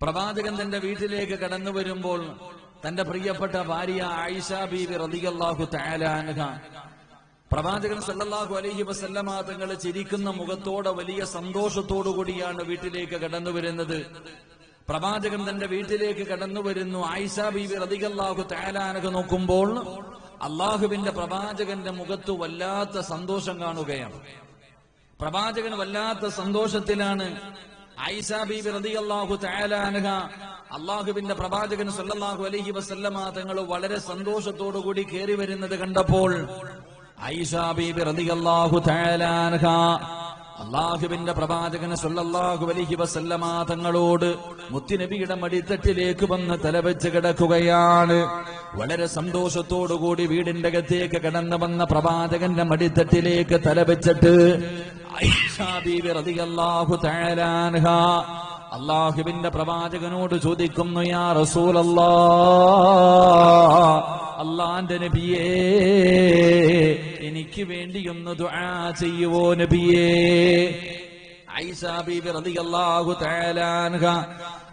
പ്രവാചകൻ തന്റെ വീട്ടിലേക്ക് കടന്നു വരുമ്പോൾ തന്റെ പ്രിയപ്പെട്ട ഭാര്യ ആയിഷ ബീവി റളിയല്ലാഹു തആല അൻഹ പ്രവാചകൻ സല്ലല്ലാഹു അലൈഹി വസല്ലമ തങ്ങൾ ചിരിക്കുന്ന മുഖത്തോടെ വലിയ സന്തോഷത്തോടു കൂടിയാണ് വീട്ടിലേക്ക് കടന്നു വരുന്നത്. പ്രവാചകൻ തന്റെ വീട്ടിലേക്ക് കടന്നു വരുന്നു. ആയിഷ ബീവി റളിയല്ലാഹു തആല അൻഹ നോക്കുമ്പോൾ അള്ളാഹുവിന്റെ പ്രവാചകന്റെ മുഖത്ത് വല്ലാത്ത സന്തോഷം കാണുകയാണ്. പ്രവാചകൻ വല്ലാത്ത സന്തോഷത്തിലാണ്. ആയിഷ ബീബി റളിയല്ലാഹു തആല അൻഹ അള്ളാഹുവിന്റെ പ്രവാചകൻ സല്ലല്ലാഹു അലൈഹി വസല്ലമ തങ്ങൾ വളരെ സന്തോഷത്തോടു കൂടി കയറി വരുന്നത് കണ്ടപ്പോൾ ആയിഷ ബീബി റളിയല്ലാഹു തആല അൻഹ അള്ളാഹുവിന്റെ പ്രവാചകൻ സല്ലല്ലാഹു അലൈഹി വസല്ലമ തങ്ങളോട് മുത്തുനബിയുടെ മടിത്തട്ടിലേക്ക് വന്ന് തലവെച്ച് കിടക്കുകയാണ്. വളരെ സന്തോഷത്തോടുകൂടി വീടിന്റെ അകത്തേക്ക് കടന്നു വന്ന പ്രവാചകന്റെ മടിത്തട്ടിലേക്ക് തലവെച്ചിട്ട് ആയിഷ ബീബി റളിയല്ലാഹു തആല അൻഹ അള്ളാഹുവിന്റെ പ്രവാചകനോട് ചോദിക്കുന്നു, യാ റസൂലല്ലാഹ്, അള്ളാന്റെ നബിയേ, എനിക്ക് വേണ്ടി ഒന്ന് ദുആ ചെയ്യുവോ നബിയേ? ആയിഷ ബീബി റളിയല്ലാഹു തആല അൻഹ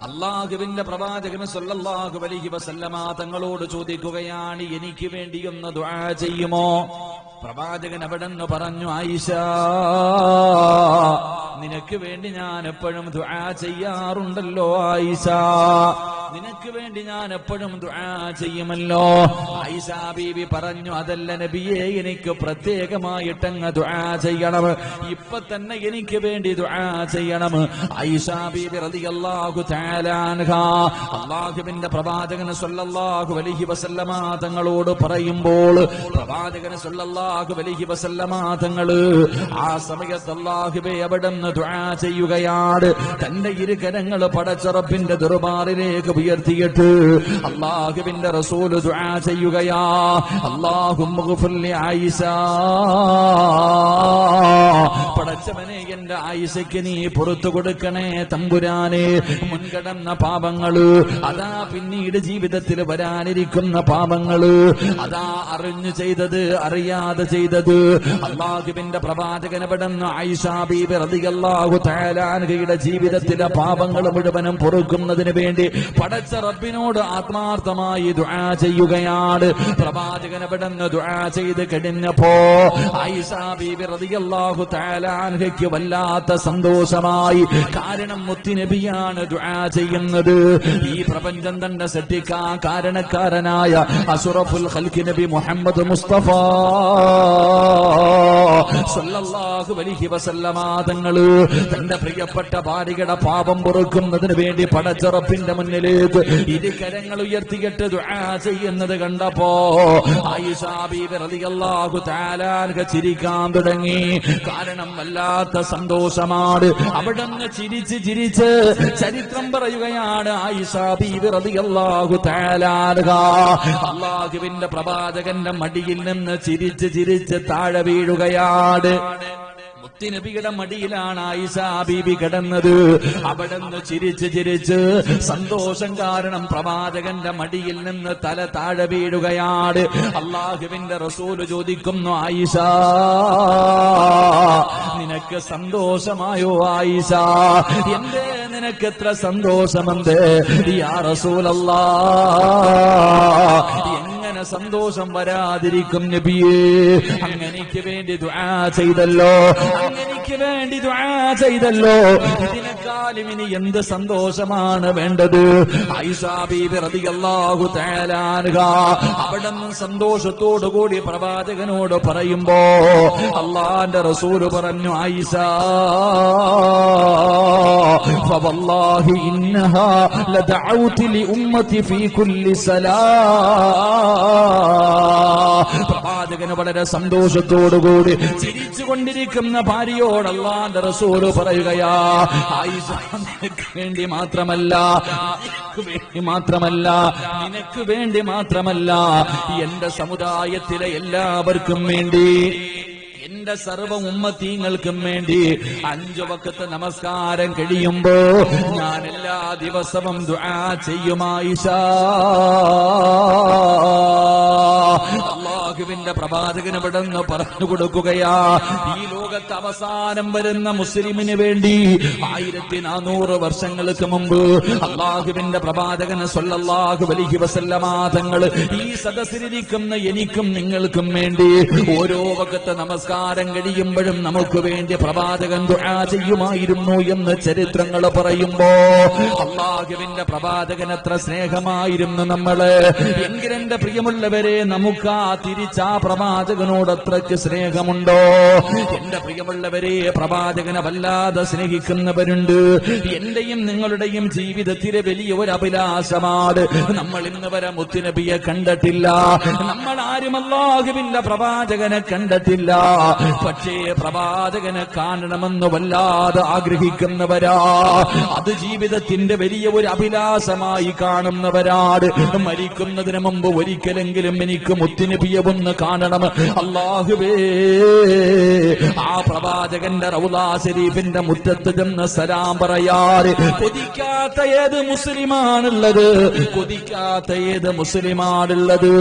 അള്ളാഹുവിന്റെ പ്രവാചകൻ സല്ലല്ലാഹു അലൈഹി വസല്ലമ തങ്ങളോട് ചോദിക്കുകയാണ്, എനിക്ക് വേണ്ടി ഒന്ന് ദുആ ചെയ്യുമോ? പ്രവാചകൻ അവിടെന്ന് പറഞ്ഞു, ആയിഷ, നിനക്ക് വേണ്ടി ഞാൻ എപ്പോഴും ദുആ ചെയ്യാറുണ്ടല്ലോ ആയിഷ, നിനക്ക് വേണ്ടി ഞാൻ എപ്പോഴും ദുആ ചെയ്യുമല്ലോ. ആയിഷ ബീബി പറഞ്ഞു, അതല്ല നബിയേ, എനിക്ക് പ്രത്യേകമായിട്ടങ്ങ് ദുആ ചെയ്യണം, ഇപ്പൊ തന്നെ എനിക്ക് വേണ്ടി ദുആ ചെയ്യണം. ആയിഷ ബീബി റളിയല്ലാഹു തആല അൻഹ അല്ലാഹുവിന്റെ പ്രവാചകൻ സല്ലല്ലാഹു അലൈഹി വസല്ലമ തങ്ങളോട് പറയുമ്പോൾ പ്രവാചകൻ സല്ലല്ലാഹു അലൈഹി വസല്ലമ തങ്ങള് ആ സമയത്ത് അല്ലാഹുവേ അവിടുന്ന് ദുആ ചെയ്യുകയാണ്. തന്റെ ഇരുകരങ്ങൾ പടച്ച റബ്ബിന്റെ ദർബാറിലേക്ക് ഉയർത്തിയിട്ട് അല്ലാഹുവിന്റെ റസൂൽ ദുആ ചെയ്യുകയാ, അല്ലാഹുമ്മ ഗ്ഫിർ ലി ആയിഷ, പടച്ചവനെ എന്റെ ആയിഷയ്ക്ക് നീ പുറത്തു കൊടുക്കണേ തമ്പുരാനെ. മുൻകടന്ന പാപങ്ങള്, അതാ പിന്നീട് ജീവിതത്തിൽ വരാനിരിക്കുന്ന പാപങ്ങള്, അതാ അറിഞ്ഞു ചെയ്തത്, അറിയാതെ ചെയ്തത്, അല്ലാഹുവിന്റെ പ്രവാചകനെ പെടുന്ന ആയിഷ ബീബി റളിയല്ലാഹു തആല അൻഹയുടെ ജീവിതത്തിലെ പാപങ്ങൾ മുഴുവനും പൊറുക്കുന്നതിന് വേണ്ടി പടച്ച റബ്ബിനോട് ആത്മാർത്ഥമായി ദുആ ചെയ്യുകയാണ്. പ്രവാചകനെ പെടുന്ന ദുആ ചെയ്ത് കഴിഞ്ഞപ്പോ ആയിഷ ബീബി റളിയല്ലാഹു തആല അൻഹയ്ക്ക് വല്ലാത്ത സന്തോഷമായി. കാരണം മുത്തുനബിയാണ് ദുആ ചെയ്യുന്നത്. ഈ പ്രപഞ്ചം തന്നെ സൃഷ്ടിക്കാൻ കാരണക്കാരനായ അഷ്റഫുൽ ഖൽഖി നബി മുഹമ്മദ് മുസ്തഫ സല്ലല്ലാഹു അലൈഹി വസല്ലമ തങ്ങള് തന്റെ പ്രിയപ്പെട്ട ഭാര്യയുടെ പാപം പൊറുക്കുന്നതിന് വേണ്ടി പടച്ച റബ്ബിന്റെ മുന്നിലേക്ക് ഇരുകരങ്ങൾ ഉയർത്തിയിട്ട് ദുആ ചെയ്യുന്നത് കണ്ടപ്പോ ആയിഷ ബീബി റളിയല്ലാഹു തആല അൻഹ ചിരിക്കാൻ തുടങ്ങി. കാരണം വല്ലാത്ത സന്തോഷമാണ്. അവിടുന്ന് ചിരിച്ച് ചിരിച്ച് ചരിത്രം പറയുകയാണ്. ആയിഷ ബീബി റളിയല്ലാഹു തആല അൻഹ അല്ലാഹുവിന്റെ പ്രവാചകന്റെ മടിയിൽ നിന്ന് ചിരിച്ച് ചിരിച്ച് താഴെ വീഴുകയാണ്. മുത്തുനബിയുടെ മടിയിലാണ് ആയിഷ ബീബി കിടന്നത്. അവിടുന്ന് ചിരിച്ച് ചിരിച്ച് സന്തോഷം കാരണം പ്രവാചകന്റെ മടിയിൽ നിന്ന് തല താഴെ വീഴുകയാണ്. അല്ലാഹുവിന്റെ റസൂൽ ചോദിക്കുന്നു, ആയിഷ, നിനക്ക് സന്തോഷമായോ ആയിഷ? എന്തേ നിനക്ക് എത്ര സന്തോഷമെന്ത് യാ റസൂലല്ലാഹ്? എങ്ങനെ സന്തോഷം വരാതിരിക്കും നബിയേ? അങ്ങനെക്ക് വേണ്ടി ദുആ ചെയ്തല്ലോ, അങ്ങനെക്ക് വേണ്ടി ദുആ ചെയ്തല്ലോ, ഇതിനേക്കാളും ഇനി എന്ത് സന്തോഷമാണ് വേണ്ടത്? ആയിഷ ബീബി റളിയല്ലാഹു തആല അൻഹ അവിടുന്ന് സന്തോഷത്തോടു കൂടി പ്രവാചകനോട് പറയുമ്പോ അല്ലാഹുവിന്റെ റസൂൽ പറഞ്ഞു, ആയിഷ, ഫവല്ലാഹി ഇന്നഹാ ലദഅഉതി ലി ഉമ്മതി ഫീ കുല്ലി പ്രവാചകന് വളരെ സന്തോഷത്തോടുകൂടി ചിരിച്ചുകൊണ്ടിരിക്കുന്ന ഭാര്യയോട് അല്ലാഹുവിന്റെ റസൂൽ പറയുകയാ, ആയിഷ, നിനക്ക് വേണ്ടി മാത്രമല്ല, നിനക്ക് വേണ്ടി മാത്രമല്ല, എന്റെ സമുദായത്തിലെ എല്ലാവർക്കും വേണ്ടി, എന്റെ സർവ ഉമ്മത്തീങ്ങൾക്കും വേണ്ടി 5 വഖത്ത് നമസ്കാരം കഴിയുമ്പോ ഞാൻ എല്ലാ ദിവസവും ദുആ ചെയ്യും ആയിഷ. അല്ലാഹുവിന്റെ പ്രവാചകന് ഇവിടുന്ന് പറഞ്ഞു കൊടുക്കുകയാ, ഈ ലോക ലോകത്ത് അവസാനം വരുന്ന മുസ്ലിമിന് വേണ്ടി 1400 വർഷങ്ങൾക്ക് മുമ്പ് അള്ളാഹുവിന്റെ പ്രവാചകൻ സ്വല്ലല്ലാഹു അലൈഹി വസല്ലമ തങ്ങൾ ഈ സദസ്സിലിരിക്കുന്ന എനിക്കും നിങ്ങൾക്കും വേണ്ടി ഓരോ വഖത്ത് നമസ്കാരം കഴിയുമ്പോഴും നമുക്ക് വേണ്ടി പ്രവാചകൻ ദുആ ചെയ്യുമായിരുന്നു എന്ന് ചരിത്രങ്ങൾ പറയുമ്പോ അള്ളാഹുവിന്റെ പ്രവാചകൻ എത്ര സ്നേഹമായിരുന്നു നമ്മള്. എങ്കിലെന്റെ പ്രിയമുള്ളവരെ, നമുക്ക് ആ തിരിച്ചാ പ്രവാചകനോട് അത്രയ്ക്ക് സ്നേഹമുണ്ടോ? എന്റെ പ്രിയമുള്ളവരെ, പ്രവാചകനെ വല്ലാതെ സ്നേഹിക്കുന്നവരുണ്ട്. എന്റെയും നിങ്ങളുടെയും ജീവിതത്തിലെ വലിയ ഒരു അഭിലാഷമാണ്. നമ്മൾ ഇന്ന് വരെ മുത്തുനബിയെ കണ്ടിട്ടില്ല, നമ്മൾ ആരും അല്ലാഹുവിന്റെ പ്രവാചകനെ കണ്ടിട്ടില്ല. പക്ഷേ പ്രവാചകനെ കാണണമെന്ന് വല്ലാതെ ആഗ്രഹിക്കുന്നവരാ, അത് ജീവിതത്തിന്റെ വലിയ ഒരു അഭിലാഷമായി കാണുന്നവരാണ്. മരിക്കുന്നതിന് മുമ്പ് ഒരിക്കലെങ്കിലും എനിക്ക് മുത്തുനബിയെ ഒന്ന് കാണണം. അല്ലാഹുവേ, ആ പ്രവാചകന്റെ റൗള ശരീഫിന്റെ മുറ്റത്ത് ചെന്ന് സലാം പറയാറ് കൊതിക്കാത്ത ഏത് മുസ്ലിമാണുള്ളത്? കൊതിക്കാത്ത ഏത് മുസ്ലിമാണുള്ളത്?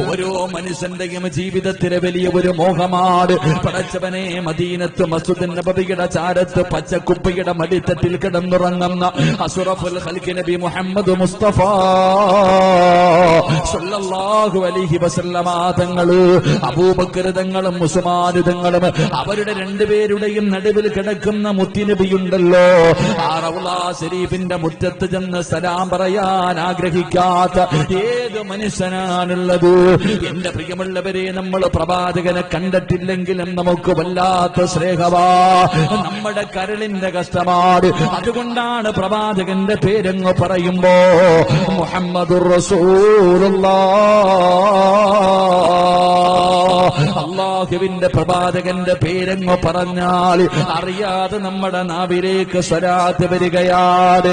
ഓരോ മനുഷ്യന്റെയും ജീവിതത്തിലെ വലിയ ഒരു മോഹമാണ്. പടച്ചവനെ, മദീനത്ത് മസ്ജിദ് നബവിയുടെ ചാരത്ത് പച്ചക്കുപ്പയുടെ മടിത്തട്ടിൽ കിടന്നുറങ്ങുന്ന അസ്റഫുൽ ഖൽഖ് നബി മുഹമ്മദ് മുസ്തഫ സല്ലല്ലാഹു അലൈഹി വസല്ലമ തങ്ങള്, അബൂബക്കർ തങ്ങളും ഉസ്മാൻ തങ്ങളും, അവരുടെ രണ്ടുപേരുടെയും നടുവിൽ കിടക്കുന്ന മുത്തുനബിയുണ്ടല്ലോ, ആ റൗള ശരീഫിന്റെ മുറ്റത്ത് ചെന്ന് സലാം പറയാൻ ആഗ്രഹിക്കാത്ത ഏത് മനുഷ്യനാണുള്ളത്? എന്റെ പ്രിയമുള്ളവരെ, നമ്മൾ പ്രവാചകനെ കണ്ടിട്ടില്ലെങ്കിലും നമുക്ക് വല്ലാത്ത സ്നേഹമാ, നമ്മുടെ കരളിന്റെ കഷ്ടമാണ്. അതുകൊണ്ടാണ് പ്രവാചകന്റെ പേരെന്ന് പറയുമ്പോ മുഹമ്മദുർ റസൂലുള്ളാഹ്, അല്ലാഹുവിന്റെ പ്രവാചകന്റെ പേരെന്ന് പറഞ്ഞാൽ അറിയാതെ നമ്മുടെ നാവിലേക്ക് സ്വലാത്ത് വരികയാണ്.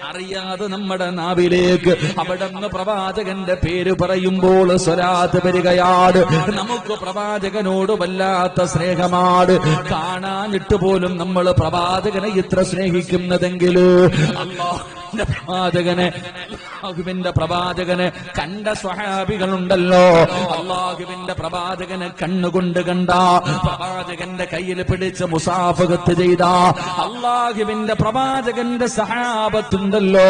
അറിയാതെ നമ്മുടെ നാവിലേക്ക് അവിടുന്ന് പ്രവാചകന്റെ പേര് പറയുമ്പോൾ സ്വലാത്ത് വരികയാണ്. നമുക്ക് പ്രവാചകനോട് വല്ലാത്ത സ്നേഹമാണ്. കാണാനിട്ട് പോലും നമ്മൾ പ്രവാചകനെ ഇത്ര സ്നേഹിക്കുന്നതെങ്കിൽ അല്ലാഹുവിന്റെ പ്രവാചകനെ കണ്ട സ്വഹാബികളുണ്ടല്ലോ, അല്ലാഹുവിന്റെ പ്രവാചകനെ കണ്ണുകൊണ്ട് കണ്ട, പ്രവാചകന്റെ കയ്യിൽ പിടിച്ച് മുസാഫഹത്ത് ചെയ്ത അല്ലാഹുവിന്റെ പ്രവാചകന്റെ സഹാബത്തുണ്ടല്ലോ,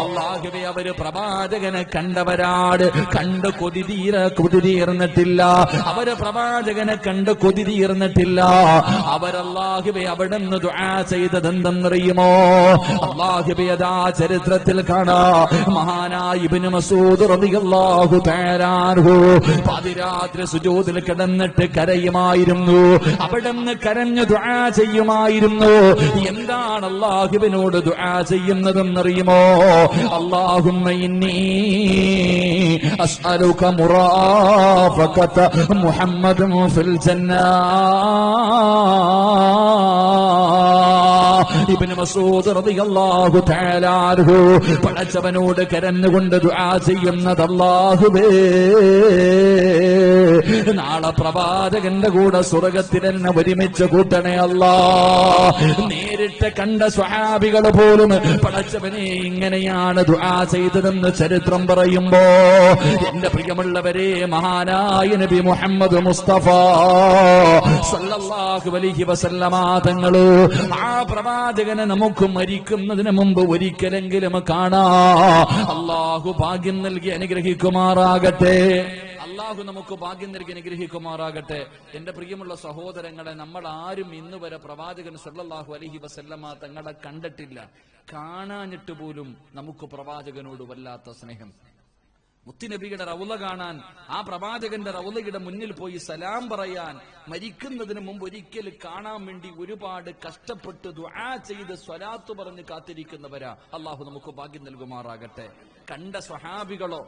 അല്ലാഹുവേ, അവര് പ്രവാചകനെ കണ്ടവരാട്. കണ്ട് കൊതിതീർന്നിട്ടില്ല, അവര് പ്രവാചകനെ കണ്ട് കൊതിതീർന്നിട്ടില്ല. അവരല്ലാഹുവേ അവിടുന്ന് ദുആ ചെയ്തതെന്തെന്നറിയുമോ? അല്ലാഹുവേ, അതാ ചരിത്രത്തിൽ കാണാ, മഹാനായ ഇബ്നു മസ്ഊദ് റളിയല്ലാഹു തആല അൻഹു പാതിരാത്രി സുജൂദിൽ കിടന്നിട്ട് കരയുമായിരുന്നു. അവിടുന്ന് കരഞ്ഞു ദുആ ചെയ്യുമായിരുന്നു. എന്താണ് അല്ലാഹുവിനോട് ദുആ ചെയ്യുന്നതെന്നറിയുമോ? അല്ലാഹുമ്മ ഇന്നി അസ്അലുക മുറാഫഖത മുഹമ്മദൻ ഫിൽ ജന്നാ. ഇബ്നു മസ്ഊദ് റളിയല്ലാഹു തആല അൻഹു പടച്ചവനോട് കരഞ്ഞുകൊണ്ട് ദുആ ചെയ്യുന്നത്, അല്ലാഹുവേ, നാളെ പ്രവാചകന്റെ കൂടെ സ്വർഗ്ഗത്തിൽ എന്നെ ഒരുമിച്ച് കൂട്ടണേ അല്ലാ. നേരിട്ട് കണ്ട സ്വഹാബികൾ പോലും പടച്ചവനെ ഇങ്ങനെയാണ് ദുആ ചെയ്തതെന്ന് ചരിത്രം പറയുമ്പോ, എന്റെ പ്രിയമുള്ളവരെ, മഹാനായ നബി മുഹമ്മദ് മുസ്തഫ സല്ലല്ലാഹു അലൈഹി വസല്ലമ തങ്ങള് ആ പ്രവാചകനെ നമുക്ക് മരിക്കുന്നതിന് മുമ്പ് ഒരിക്കലെങ്കിലും കാണാ. അല്ലാഹു ഭാഗ്യം നൽകി അനുഗ്രഹിക്കുമാറാകട്ടെ. അല്ലാഹു നമുക്ക് ഭാഗ്യം നൽകി അനുഗ്രഹിക്കുമാറാകട്ടെ. എന്റെ പ്രിയമുള്ള സഹോദരങ്ങളെ, നമ്മൾ ആരും ഇന്ന് വരെ പ്രവാചകൻ സല്ലല്ലാഹു അലൈഹി വസല്ലമ തങ്ങളെ കണ്ടിട്ടില്ല. കാണാനിട്ട് പോലും നമുക്ക് പ്രവാചകനോട് വല്ലാത്ത സ്നേഹം. മുത്തുനബിയുടെ റൗള കാണാൻ, ആ പ്രവാചകന്റെ റൗളയുടെ മുന്നിൽ പോയി സലാം പറയാൻ, മരിക്കുന്നതിന് മുമ്പ് ഒരിക്കൽ കാണാൻ വേണ്ടി ഒരുപാട് കഷ്ടപ്പെട്ട് ദുആ ചെയ്ത് സ്വലാത്ത് പറഞ്ഞ് കാത്തിരിക്കുന്നവരാ. അല്ലാഹു നമുക്ക് ഭാഗ്യം നൽകുമാറാകട്ടെ. കണ്ട സ്വഹാബികളോ,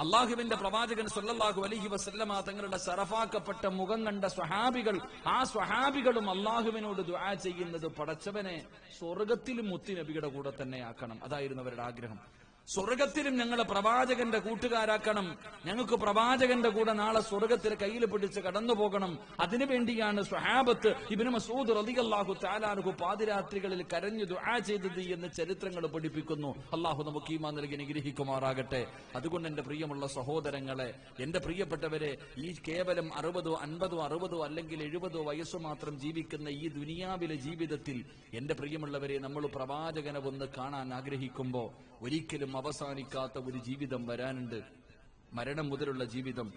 അല്ലാഹുവിന്റെ പ്രവാചകൻ സല്ലല്ലാഹു അലൈഹി വസല്ലമ തങ്ങളുടെ ശറഫാക്കപ്പെട്ട മുഖം കണ്ട സ്വഹാബികൾ, ആ സ്വഹാബികളും അല്ലാഹുവിനോട് ദുആ ചെയ്യുന്നത്, പടച്ചവനെ സ്വർഗ്ഗത്തിലും മുത്തുനബിയുടെ കൂടെ തന്നെ ആക്കണം. അതായിരുന്നു അവരുടെ ആഗ്രഹം. സ്വർഗത്തിലും ഞങ്ങളെ പ്രവാചകന്റെ കൂട്ടുകാരാക്കണം. ഞങ്ങൾക്ക് പ്രവാചകന്റെ കൂടെ നാളെ സ്വർഗത്തിൽ കയ്യിൽ പിടിച്ച് കടന്നു പോകണം. അതിനുവേണ്ടിയാണ് സ്വഹാബത്ത് ഇബ്നു മസ്ഊദ് റളിയല്ലാഹു തആല അൻഹു പാതിരാത്രികളിൽ കരഞ്ഞു ദുആ ചെയ്തത് എന്ന് ചരിത്രങ്ങൾ പഠിപ്പിക്കുന്നു. അല്ലാഹു നമുക്ക് ഈമാൻ നൽകി അനുഗ്രഹിക്കുമാറാകട്ടെ. അതുകൊണ്ട് എന്റെ പ്രിയമുള്ള സഹോദരങ്ങളെ, എന്റെ പ്രിയപ്പെട്ടവരെ, ഈ കേവലം 60, 50, 60 അല്ലെങ്കിൽ 70 വയസ്സ് മാത്രം ജീവിക്കുന്ന ഈ ദുനിയാവിലെ ജീവിതത്തിൽ എന്റെ പ്രിയമുള്ളവരെ, നമ്മൾ പ്രവാചകനെ ഒന്ന് കാണാൻ ആഗ്രഹിക്കുമ്പോ ഒരിക്കലും അവസാനിക്കാത്ത ഒരു ജീവിതം വരാനുണ്ട്. മരണം മുതലുള്ള ജീവിതം.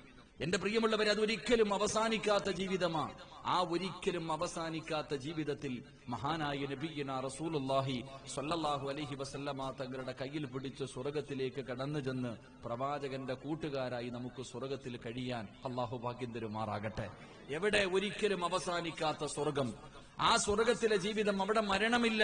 എന്റെ പ്രിയമുള്ളവരെ, അതൊരിക്കലും അവസാനിക്കാത്ത ജീവിതമാണ്. ആ ഒരിക്കലും അവസാനിക്കാത്ത ജീവിതത്തിൽ മഹാനായ നബിയ്യനാ റസൂലുള്ളാഹി സ്വല്ലല്ലാഹു അലൈഹി വസല്ലമ തങ്ങളുടെ കയ്യിൽ പിടിച്ച് സ്വർഗത്തിലേക്ക് കടന്നു ചെന്ന് പ്രവാചകന്റെ കൂട്ടുകാരായി നമുക്ക് സ്വർഗത്തിൽ കഴിയാൻ അല്ലാഹു ഭാഗ്യം തരുമാറാകട്ടെ. എവിടെ ഒരിക്കലും അവസാനിക്കാത്ത സ്വർഗം, ആ സ്വർഗത്തിലെ ജീവിതം, അവിടെ മരണമില്ല.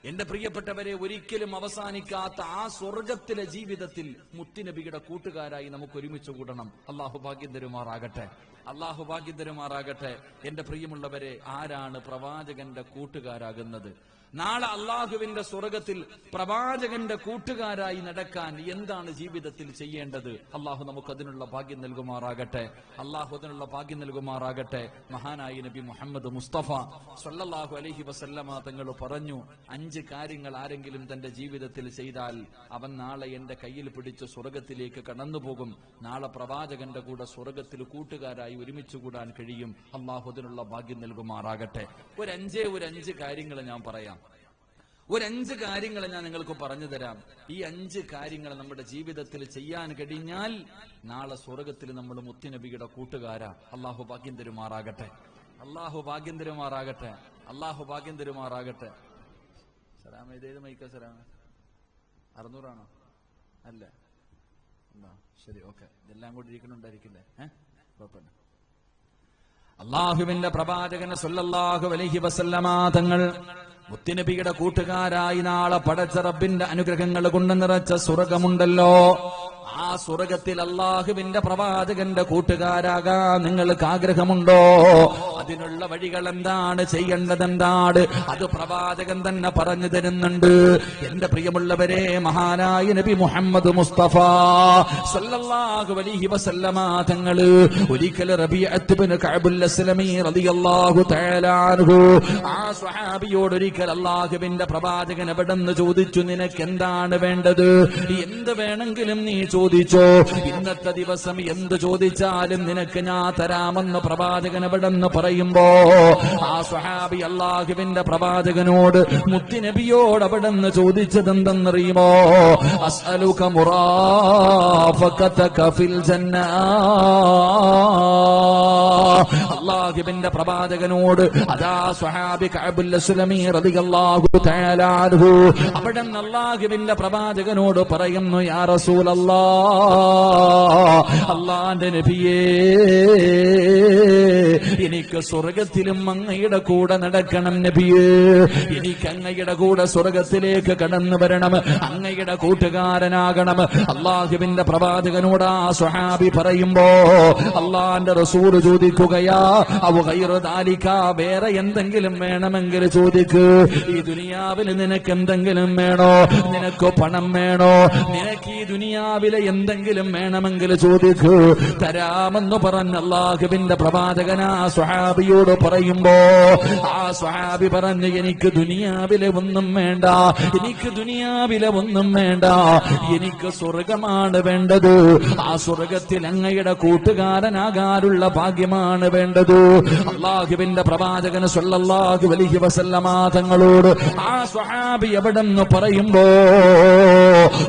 എന്റെ പ്രിയപ്പെട്ടവരെ, ഒരിക്കലും അവസാനിക്കാത്ത ആ സ്വർഗത്തിലെ ജീവിതത്തിൽ മുത്തുനബിയുടെ കൂട്ടുകാരായി നമുക്ക് ഒരുമിച്ച് കൂടണം. അല്ലാഹു ഭാഗ്യം തരുമാറാകട്ടെ. അല്ലാഹു ഭാഗ്യം തരുമാറാകട്ടെ. എന്റെ പ്രിയമുള്ളവരെ, ആരാണ് പ്രവാചകന്റെ കൂട്ടുകാരാകുന്നത്? നാളെ അള്ളാഹുവിന്റെ സ്വർഗത്തിൽ പ്രവാചകന്റെ കൂട്ടുകാരായി നടക്കാൻ എന്താണ് ജീവിതത്തിൽ ചെയ്യേണ്ടത്? അള്ളാഹു നമുക്ക് അതിനുള്ള ഭാഗ്യം നൽകുമാറാകട്ടെ. അള്ളാഹു അതിനുള്ള ഭാഗ്യം നൽകുമാറാകട്ടെ. മഹാനായ നബി മുഹമ്മദ് മുസ്തഫ സ്വല്ലല്ലാഹു അലൈഹി വസല്ലമ തങ്ങൾ പറഞ്ഞു, 5 കാര്യങ്ങൾ ആരെങ്കിലും തന്റെ ജീവിതത്തിൽ ചെയ്താൽ അവൻ നാളെ എന്റെ കയ്യിൽ പിടിച്ച് സ്വർഗത്തിലേക്ക് കടന്നുപോകും. നാളെ പ്രവാചകന്റെ കൂടെ സ്വർഗത്തിൽ കൂട്ടുകാരായി ഒരുമിച്ച് കൂടാൻ കഴിയും. അള്ളാഹു അതിനുള്ള ഭാഗ്യം നൽകുമാറാകട്ടെ. ഒരു 5 കാര്യങ്ങൾ ഞാൻ പറയാം. ഒരു 5 കാര്യങ്ങൾ ഞാൻ നിങ്ങൾക്ക് പറഞ്ഞു തരാം. ഈ 5 കാര്യങ്ങൾ നമ്മുടെ ജീവിതത്തിൽ ചെയ്യാൻ കഴിഞ്ഞാൽ നാളെ സ്വർഗത്തിൽ നമ്മൾ മുത്തുനബിയുടെ കൂട്ടുകാരാ. അള്ളാഹു ഭാഗ്യം തരുമാറാകട്ടെ. അള്ളാഹു ഭാഗ്യം തരുമാറാകട്ടെ. അള്ളാഹു ഭാഗ്യം തരുമാറാകട്ടെ. സലാം ഏത് മൈക്ക സലാം? 600 ആണോ? അല്ല, ശരി, ഓക്കെ. ഇതെല്ലാം കൂടി ഇരിക്കണുണ്ടായിരിക്കില്ലേ? കുഴപ്പമില്ല. അള്ളാഹുവിന്റെ പ്രവാചകൻ സ്വല്ലല്ലാഹു അലൈഹി വസല്ലമ തങ്ങൾ മുത്തുനബിയുടെ കൂട്ടുകാരായി നാളെ പടച്ച റബ്ബിന്റെ അനുഗ്രഹങ്ങൾ കൊണ്ട് നിറച്ച സ്വർഗമുണ്ടല്ലോ, ആ സ്വർഗത്തിൽ അള്ളാഹുവിന്റെ പ്രവാചകന്റെ കൂട്ടുകാരാകാൻ നിങ്ങൾക്ക് ആഗ്രഹമുണ്ടോ? അതിനുള്ള വഴികൾ എന്താണ്, ചെയ്യേണ്ടത് എന്താണ്, അത് പ്രവാചകൻ തന്നെ പറഞ്ഞു തരുന്നുണ്ട്. എന്റെ പ്രിയമുള്ളവരെ, മഹാനായ നബി മുഹമ്മദ് മുസ്തഫ സല്ലല്ലാഹു അലൈഹി വസല്ലമ തങ്ങള് ഒരിക്കൽ റബീഅത്ത് ഇബ്നു കഅബുൽ അസ്ലമി റളിയല്ലാഹു തആല അൻഹു ആ സ്വഹാബിയോട് ഒരിക്കൽ അള്ളാഹുവിന്റെ പ്രവാചകൻ എവിടെന്ന് ചോദിച്ചു, നിനക്ക് എന്താണ് വേണ്ടത്? എന്ത് വേണമെങ്കിലും നീ ചോദിച്ചോ, ഇന്നത്തെ ദിവസം എന്ത് ചോദിച്ചാലും നിനക്ക് ഞാൻ തരാമെന്ന് പ്രവാചകൻ എവിടെന്ന് പറയുമ്പോ ആ സ്വഹാബി അള്ളാഹുവിന്റെ പ്രവാചകനോട്, മുത്തുനബിയോട് എവിടെന്ന് ചോദിച്ചത് എന്തെന്നറിയുമോ? അസ്അലുക മുറാഫഖതക ഫിൽ ജന്ന. അള്ളാഹുവിന്റെ പ്രവാചകനോട് അതാ സ്വഹാബി കഅബുൽ അസ്ലമി റളിയല്ലാഹു തആല അൻഹു അവിടെന്ന് അള്ളാഹുവിന്റെ പ്രവാചകനോട് പറയുന്നു, യാ റസൂലല്ലാഹ്, അള്ളാന്റെ നബിയേ, എനിക്ക് സ്വർഗത്തിലും അങ്ങയുടെ കൂടെ നടക്കണം നബിയേ. എനിക്ക് അങ്ങയുടെ കൂടെ സ്വർഗത്തിലേക്ക് കടന്നു വരണം, അങ്ങയുടെ കൂട്ടുകാരനാകണം. അള്ളാഹുവിന്റെ പ്രവാചകനോട് ആ സ്വഹാബി പറയുമ്പോ അള്ളാന്റെ റസൂൽ ചോദിക്കുകയാ, അവ ഗൈറു ദാലിക, വേറെ എന്തെങ്കിലും വേണമെങ്കിൽ ചോദിക്ക്. ഈ ദുനിയാവിൽ നിനക്ക് എന്തെങ്കിലും വേണോ? നിനക്ക് പണം വേണോ? നിനക്ക് ഈ ദുനിയാവിലെ എന്തെങ്കിലും വേണമെങ്കിൽ ചോദിക്ക്, തരാമെന്ന് പറഞ്ഞ അള്ളാഹുവിന്റെ പ്രവാചകൻ ആ സ്വഹാബിയോട് പറയുമ്പോ ആ സ്വഹാബി പറഞ്ഞു, എനിക്ക് ദുനിയാവിലെ ഒന്നും വേണ്ട, എനിക്ക് ദുനിയാവിലെ ഒന്നും വേണ്ട, എനിക്ക് സ്വർഗമാണ് വേണ്ടത്. ആ സ്വർഗത്തിൽ അങ്ങയുടെ കൂട്ടുകാരനാകാനുള്ള ഭാഗ്യമാണ് വേണ്ടത്. അള്ളാഹുവിന്റെ പ്രവാചകൻ സ്വല്ലല്ലാഹു അലൈഹി വസല്ലമ തങ്ങളോട് ആ സ്വഹാബി എവിടെന്ന് പറയുമ്പോ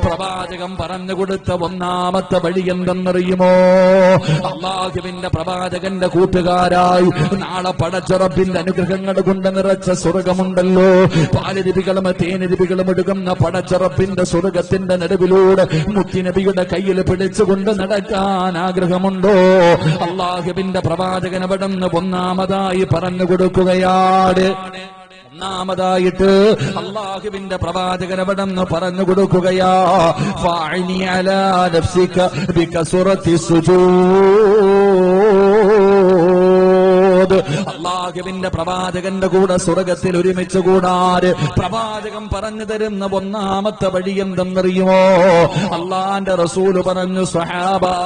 പ്രവാചകൻ പറഞ്ഞു കൊടുത്ത ഒന്നാമത്തെ വഴി എന്തെന്നറിയുമോ? അള്ളാഹുവിന്റെ പ്രവാചകന്റെ കൂട്ടുകാരായി നാളെ പടച്ച റബ്ബിന്റെ അനുഗ്രഹങ്ങൾ കൊണ്ട് നിറച്ച സ്വർഗമുണ്ടല്ലോ, പാലരുവികളും തേനരുവികളും എടുക്കുന്ന പടച്ച റബ്ബിന്റെ സ്വർഗത്തിന്റെ നടുവിലൂടെ മുത്തുനബിയുടെ കയ്യിൽ പിടിച്ചുകൊണ്ട് നടക്കാൻ ആഗ്രഹമുണ്ടോ? അള്ളാഹുവിന്റെ പ്രവാചകൻ അവിടുന്ന് ഒന്നാമതായി പറഞ്ഞു കൊടുക്കുകയാണ്. ഒന്നാമതായിട്ട് അള്ളാഹുവിന്റെ പ്രവാചകൻ അവിടെന്ന് പറഞ്ഞു കൊടുക്കുകയാ, ഫഅനി അലാ നഫ്സിക ബികസ്റത്തി സുജൂദ്. അള്ളാഹു അല്ലാഹുവിന്റെ പ്രവാചകന്റെ കൂടെ സ്വർഗത്തിൽ ഒരുമിച്ച് കൂടാൻ പ്രവാചകൻ പറഞ്ഞു തരുന്ന ഒന്നാമത്തെ വഴി എന്തെന്നറിയുമോ? അള്ളാന്റെ റസൂല് പറഞ്ഞു, സ്വഹാബാ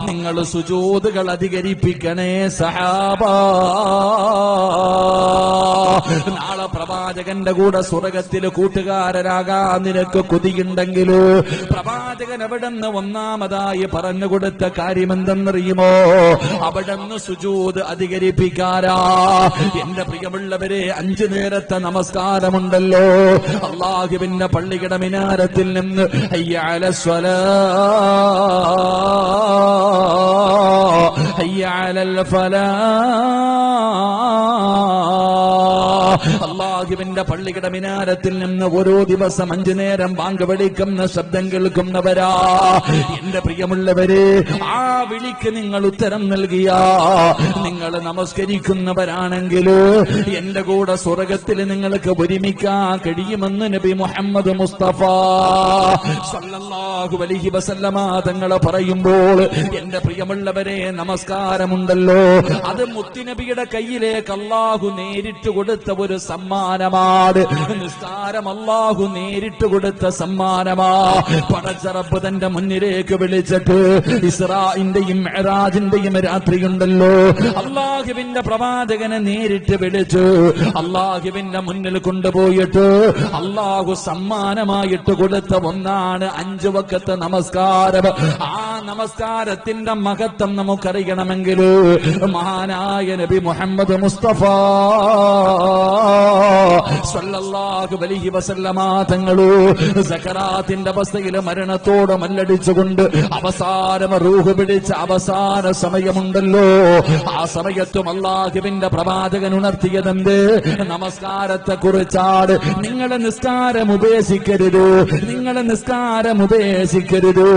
നിങ്ങൾ സുജൂദുകൾ അധികരിപ്പിക്കണേ സഹാബാ. നാളെ പ്രവാചകന്റെ കൂടെ സ്വർഗത്തിൽ കൂട്ടുകാരനാകാൻ നിനക്ക് കൊതിയുണ്ടെങ്കിൽ പ്രവാചകൻ അവിടുന്ന് ഒന്നാമതായി പറഞ്ഞു കൊടുത്ത കാര്യം എന്തെന്നറിയുമോ? അവിടുന്ന് സുജൂദ് അധികരിപ്പിക്കാരാ. എന്റെ പ്രിയമുള്ളവരെ, 5 നേരത്തെ നമസ്കാരമുണ്ടല്ലോ. അല്ലാഹുവിന്റെ പള്ളിയുടെ മിനാരത്തിൽ നിന്ന് ഹയ്യ അലസ്സലാ ഹയ്യ അലൽ ഫലാഹ്, അല്ലാഹുവിന്റെ പള്ളിയുടെ മിനാരത്തിൽ നിന്ന് ഓരോ ദിവസം 5 നേരം ബാങ്ക് വിളിക്കുന്ന ശബ്ദം കേൾക്കുന്നവരാ. എന്റെ പ്രിയമുള്ളവരെ, ആ വിളിക്ക് നിങ്ങൾ ഉത്തരം നൽകിയ നിങ്ങൾ നമസ്കരിക്കുന്നവരാണെങ്കിൽ എന്റെ കൂടെ സ്വർഗത്തിൽ നിങ്ങൾക്ക് ഒരുമിക്കാൻ കഴിയുമെന്ന് നബി മുഹമ്മദ് മുസ്തഫ സല്ലല്ലാഹു അലൈഹി വസല്ലമ തങ്ങൾ പറയുമ്പോൾ, എന്റെ പ്രിയമുള്ളവരെ, നമസ്കാരമുണ്ടല്ലോ, അത് മുത്തുനബിയുടെ കയ്യിലേക്ക് അല്ലാഹു നേരിട്ട് കൊടുത്ത ഒരു സമ്മാനമാണ്. നിസ്കാരം അല്ലാഹു നേരിട്ട് കൊടുത്ത സമ്മാനമാ. പടച്ച റബ്ബ് തന്റെ മുന്നിലേക്ക് വിളിച്ചിട്ട് ഇസ്രാഇന്റെയും മിഅ്റാജിന്റെയും രാത്രിയുണ്ടല്ലോ, അല്ലാഹുവിന്റെ പ്രവാചകനെ നേരിട്ട് വിളിച്ചു അല്ലാഹുവിന്റെ മുന്നിൽ കൊണ്ടുപോയിട്ട് അല്ലാഹു സമ്മാനമായിട്ട് കൊടുത്ത ഒന്നാണ് 5 വഖത്ത് നമസ്കാരം. ആ നമസ്കാരത്തിന്റെ മഹത്വം നമുക്കറിയണമെങ്കിൽ മഹാനായ നബി മുഹമ്മദ് മുസ്തഫ സല്ലല്ലാഹു അലൈഹി വസല്ലമ തങ്ങളു സക്കറാത്തിന്റെ അവസ്ഥയിൽ മരണത്തോട് മല്ലടിച്ചുകൊണ്ട് അവസാനം റൂഹ് പിടിച്ച അവസാന സമയമുണ്ടല്ലോ, ആ സമയത്തും അല്ലാഹുവിന്റെ പ്രവാചകൻ ഉണർത്തിയതെന്ത്? നമസ്കാരത്തെ കുറിച്ചാണ്. നിങ്ങളെ നിസ്കാരം ഉപേക്ഷിക്കരുത്, നിങ്ങളെ നിസ്കാരം ഉപേക്ഷിക്കരുത്.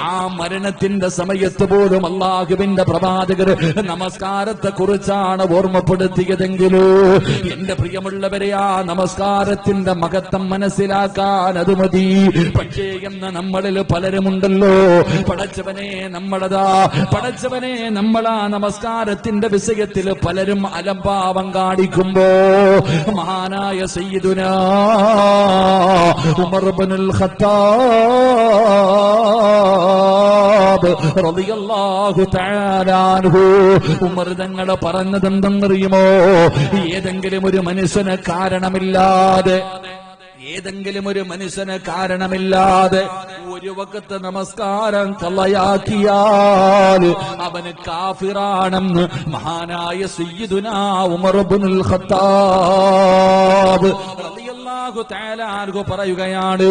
ആ മരണത്തിന്റെ സമയത്ത് പോലും അല്ലാഹുവിന്റെ പ്രവാചകർ നമസ്കാരത്തെ കുറിച്ചാണ് ഓർമ്മപ്പെടുത്തിയതെങ്കിലും എന്റെ പ്രിയമുള്ളവരെ, ആ നമസ്കാരത്തിന്റെ മഹത്വം മനസ്സിലാക്കാൻ അത് മതി. പക്ഷേ എന്ന് നമ്മളിൽ പലരുമുണ്ടല്ലോ, പടച്ചവനെ നമ്മളാ നമസ്കാരത്തിന്റെ വിഷയത്തിൽ പലരും അലംഭാവം കാണിക്കുമ്പോ മഹാനായ സയ്യിദുനാ ഉമർ ഇബ്നുൽ ഖത്താബ് റളിയല്ലാഹു തആല അൻഹു ഉമർ തങ്ങൾ പറഞ്ഞതെന്തെന്നറിയുമോ? ഏതെങ്കിലും ഒരു മനുഷ്യന് കാരണമില്ലാതെ ഒരു വഖത്ത് നമസ്കാരം കളയാക്കിയാൽ അവന് കാഫിറാണെന്ന് മഹാനായ സയ്യിദുനാ ഉമർ ഇബ്നുൽ ഖത്താബ് റളിയല്ലാഹു തആല അൻഹു പറയുകയാണ്,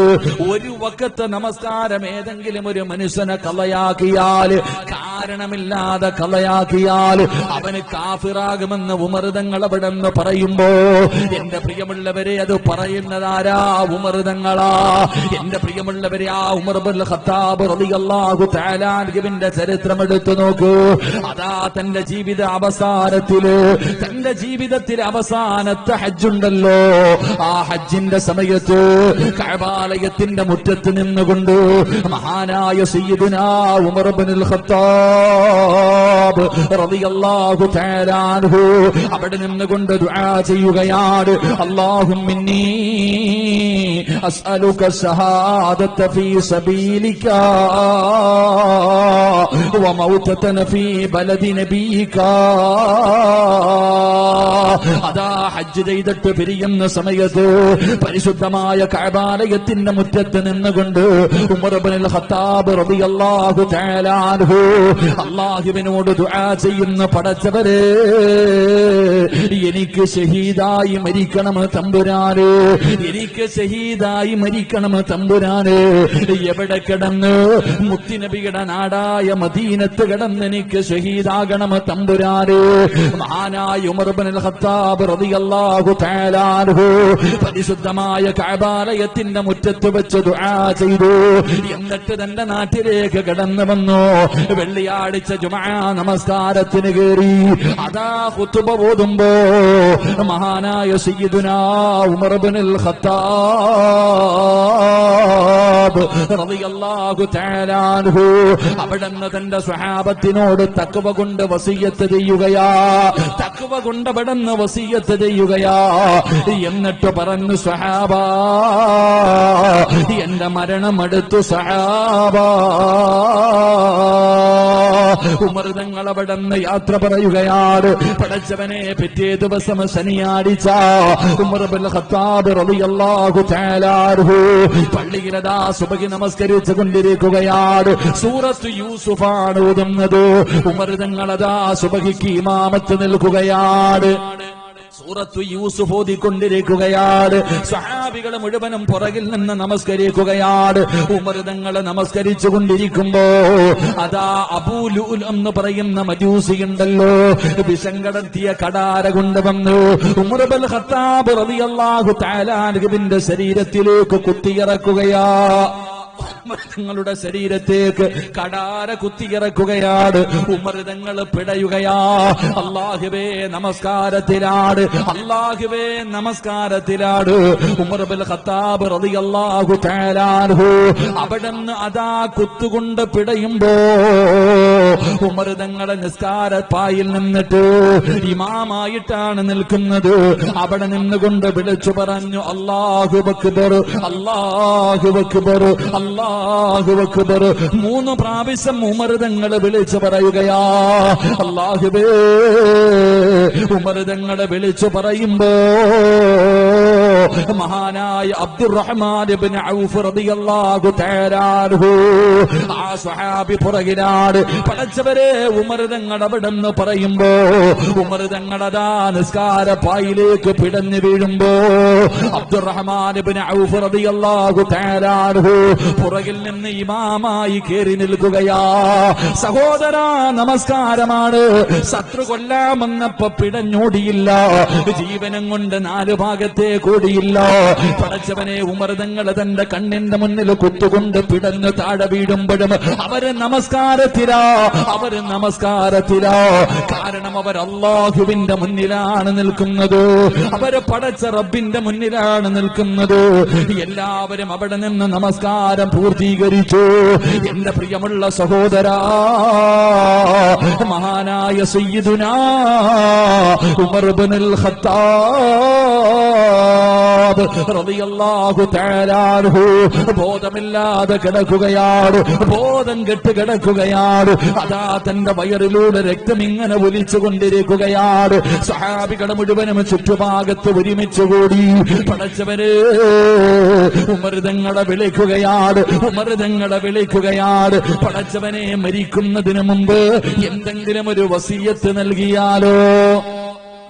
ഒരു വഖത്ത് നമസ്കാരം ഏതെങ്കിലും ഒരു മനുഷ്യനെ കളയാക്കിയാൽ, കാരണമില്ലാതെ കളയാക്കിയാൽ അവന് കാഫിറാകുമെന്ന് ഉമർ തങ്ങൾ അവിടെ നിന്ന് പറയുമ്പോ, എന്റെ പ്രിയമുള്ളവരെ, അത് പറയുന്നതാരാ? ഉമർ തങ്ങളാ. എന്റെ പ്രിയമുള്ളവരെ, ആ ഉമർ ഇബ്നുൽ ഖത്താബ് റളിയല്ലാഹു തആല അൻഹുവിന്റെ ചരിത്രം എടുത്തു നോക്കൂ. അതാ തന്റെ ജീവിതത്തിൽ അവസാനത്തെ ഹജ്ജുണ്ടല്ലോ, ആ ഹജ്ജിന്റെ സമയത്ത് കഅബാലയത്തിന്റെ മുറ്റത്ത് നിന്നുകൊണ്ട് മഹാനായ സയ്യിദുനാ ഉമർ ഇബ്നുൽ ഖത്താബ് റളിയല്ലാഹു തആല അൻഹു അവിടെ നിന്നുകൊണ്ട് ദുആ ചെയ്യുകയാണ്. അല്ലാഹുമ്മ അസ്അലുക ശഹാദത ഫീ സബീലിക വമൗതതന ഫീ ബലദി നബിയിക. അതാ ഹജ്ജ് ചെയ്തിട്ട് പിരിയുന്ന സമയത്ത് പരിശുദ്ധമായ കഅബാലയത്തിന്റെ മുറ്റത്ത് നിന്നുകൊണ്ട് ഉമർ ഇബ്നുൽ ഖത്താബ് റളിയല്ലാഹു തആല അൻഹു അല്ലാഹുവിനോട് ദുആ ചെയ്യുന്ന, പടച്ചവരെ, എനിക്ക് ഷഹീദായി മരിക്കണം തമ്പുരാനെ, എനിക്ക് ഷഹീദായി മരിക്കണം തമ്പുരാനെ. എവിടെ കിടന്ന്? മുത്തുനബിയുടെ നാടായ മദീനത്ത് കിടന്ന് എനിക്ക് ഷഹീദാകണം തമ്പുരാനെ. മഹാനായ ഉമർ ഇബ്നുൽ ഖത്താബ് റളിയല്ലാഹു തആല അൻഹു പരിശുദ്ധമായ കഅബാലയത്തിന്റെ മുറ്റത്ത് വെച്ച് ദുആ ചെയ്തു. എന്നിട്ട് തന്റെ നാട്ടിലേക്ക് കടന്നു വന്നു. വെള്ളിയാഴ്ച ജുമുഅ നമസ്കാരത്തിന് കയറി. അതാ ഖുതുബ ഓതുമ്പോ മഹാനായ സയ്യിദുനാ ഉമർ ഇബ്നുൽ ഖത്താബ് ഖത്താബ് റളിയല്ലാഹു തആല അൻഹു അവിടുന്ന് തന്റെ സ്വഹാബത്തിനോട് തഖ്വ കൊണ്ട് വസിയ്യത്ത് ചെയ്യുകയാ. തഖ്വ കൊണ്ട് അവിടുന്ന് വസിയ്യത്ത് ചെയ്യുകയാ. എന്നിട്ട് പറഞ്ഞു, സ്വഹാബാ, എന്റെ മരണം അടുത്തു സഹാബാ. ഉമർ തങ്ങൾ അവിടുന്ന് യാത്ര പറയുകയാണ്. പടച്ചവനെ, പിറ്റേ ദിവസം ശനിയാഴ്ച ഉമർ ഇബ്നുൽ ഖത്താബ് റളിയല്ലാഹു തആല അൻഹു പള്ളിയിലതാ സുബ്ഹി നമസ്കരിച്ചു കൊണ്ടിരിക്കുകയാണ്. സൂറത്ത് യൂസുഫാണ് ഓതുന്നത്. ഉമർ തങ്ങളതാ സുബ്ഹിക്ക് ഇമാമത്ത് നിൽക്കുകയാണ്. സൂറത്തു യൂസുഫ് ഓതിക്കൊണ്ടിരിക്കുകയാണ്. സഹാബികൾ മുഴുവനും പുറകിൽ നിന്ന് നമസ്കരിക്കുകയാണ്. ഉമർ തങ്ങൾ നമസ്കരിച്ചു കൊണ്ടിരിക്കുമ്പോ അതാ അബൂ ലുഅൽ എന്ന് പറയുന്ന മജൂസി ഉണ്ടല്ലോ, വിഷം കടത്തിയ കടാര കൊണ്ടുവന്നു ഉമർ ഇബ്നുൽ ഖത്താബ് റളിയല്ലാഹു തആല അൻഹുവിന്റെ ശരീരത്തിലേക്ക് കുത്തിയിറക്കുകയാ. തങ്ങളുടെ ശരീരത്തേക്ക് കടാര കുത്തിയിറക്കുകയാണ്. ഉമർ തങ്ങൾ പിടയുകയാ. അല്ലാഹുവേ നമസ്കാരത്തിലാണ്, അല്ലാഹുവേ നമസ്കാരത്തിലാണ്. ഉമർ ഇബ്നുൽ ഖത്താബ് റളിയല്ലാഹു തആല അൻഹു അവിടുന്ന് അതാ കുത്തുകൊണ്ട് പിടയുമ്പോ ഉമർ തങ്ങളെ നിസ്കാരപ്പായിൽ നിന്നിട്ട് ഇമാമായിട്ടാണ് നിൽക്കുന്നത്. അവിടെ നിന്നുകൊണ്ട് വിളിച്ചു പറഞ്ഞു, അല്ലാഹു അക്ബർ, അല്ലാഹു അക്ബർ, അല്ലാഹു അക്ബർ. 3 പ്രാവശ്യം ഉമർ തങ്ങൾ വിളിച്ചു പറയുകയാ. അല്ലാഹുവേ, ഉമർ തങ്ങൾ വിളിച്ചു പറയുമ്പോ മഹാനായ അബ്ദുറഹ്മാൻ ഇബ്നു ഔഫ് റളിയല്ലാഹു തആല അൻഹു ആ സ്വഹാബി പുറകിലാണ്. പടച്ചവരെ, ഉമർ തങ്ങൾ അവിടെന്ന് പറയുമ്പോ ഉമർ തങ്ങളതാ നിസ്കാരപ്പായിലേക്ക് പിടഞ്ഞു വീഴുമ്പോ അബ്ദുറഹ്മാൻ ഇബ്നു ഔഫ് റളിയല്ലാഹു തആല അൻഹു പുറകിൽ നിന്ന് ഇമാമായി കേറി നിൽക്കുകയാ. സഹോദരാ, നമസ്കാരമാണ്. ശത്രു കൊല്ലാമെന്നപ്പോ പിടഞ്ഞോടിയില്ല, ജീവനം കൊണ്ട് 4 ഭാഗത്തെ കൂടിയില്ല. പടച്ചവനെ, ഉമർ തങ്ങൾ തന്റെ കണ്ണിന്റെ മുന്നിൽ കുത്തുകൊണ്ട് പിടഞ്ഞു താഴെ വീഴുമ്പോഴും അവര് നമസ്കാരത്തിലാ, അവര് നമസ്കാരത്തിലാ. കാരണം അവർ അല്ലാഹുവിന്റെ മുന്നിലാണ് നിൽക്കുന്നത്, അവര് പടച്ച റബ്ബിന്റെ മുന്നിലാണ് നിൽക്കുന്നത്. എല്ലാവരും അവിടെ നിന്ന് നമസ്കാരം പൂർത്തീകരിച്ചു. എന്റെ പ്രിയമുള്ള സഹോദരാ, മഹാനായ സയ്യിദുനാ ഉമർ ഇബ്നുൽ ഖത്താബ് റളിയല്ലാഹു തആല അൻഹു ബോധമില്ലാതെ കിടക്കുകയാണ്, ബോധം കെട്ട് കിടക്കുകയാണ്. അതാ തന്റെ വയറിലൂടെ രക്തം ഇങ്ങനെ ഒലിച്ചു കൊണ്ടിരിക്കുകയാണ്. സഹാബികൾ മുഴുവനും ചുറ്റുഭാഗത്ത് ഒരുമിച്ചുകൂടി പടച്ചവരെ ഉമർ തങ്ങളെ വിളിക്കുകയാണ്, ഉമർ തങ്ങളെ വിളിക്കുകയാണ്. പടച്ചവനെ, മരിക്കുന്നതിന് മുമ്പ് എന്തെങ്കിലും ഒരു വസിയത്ത് നൽകിയാലോ.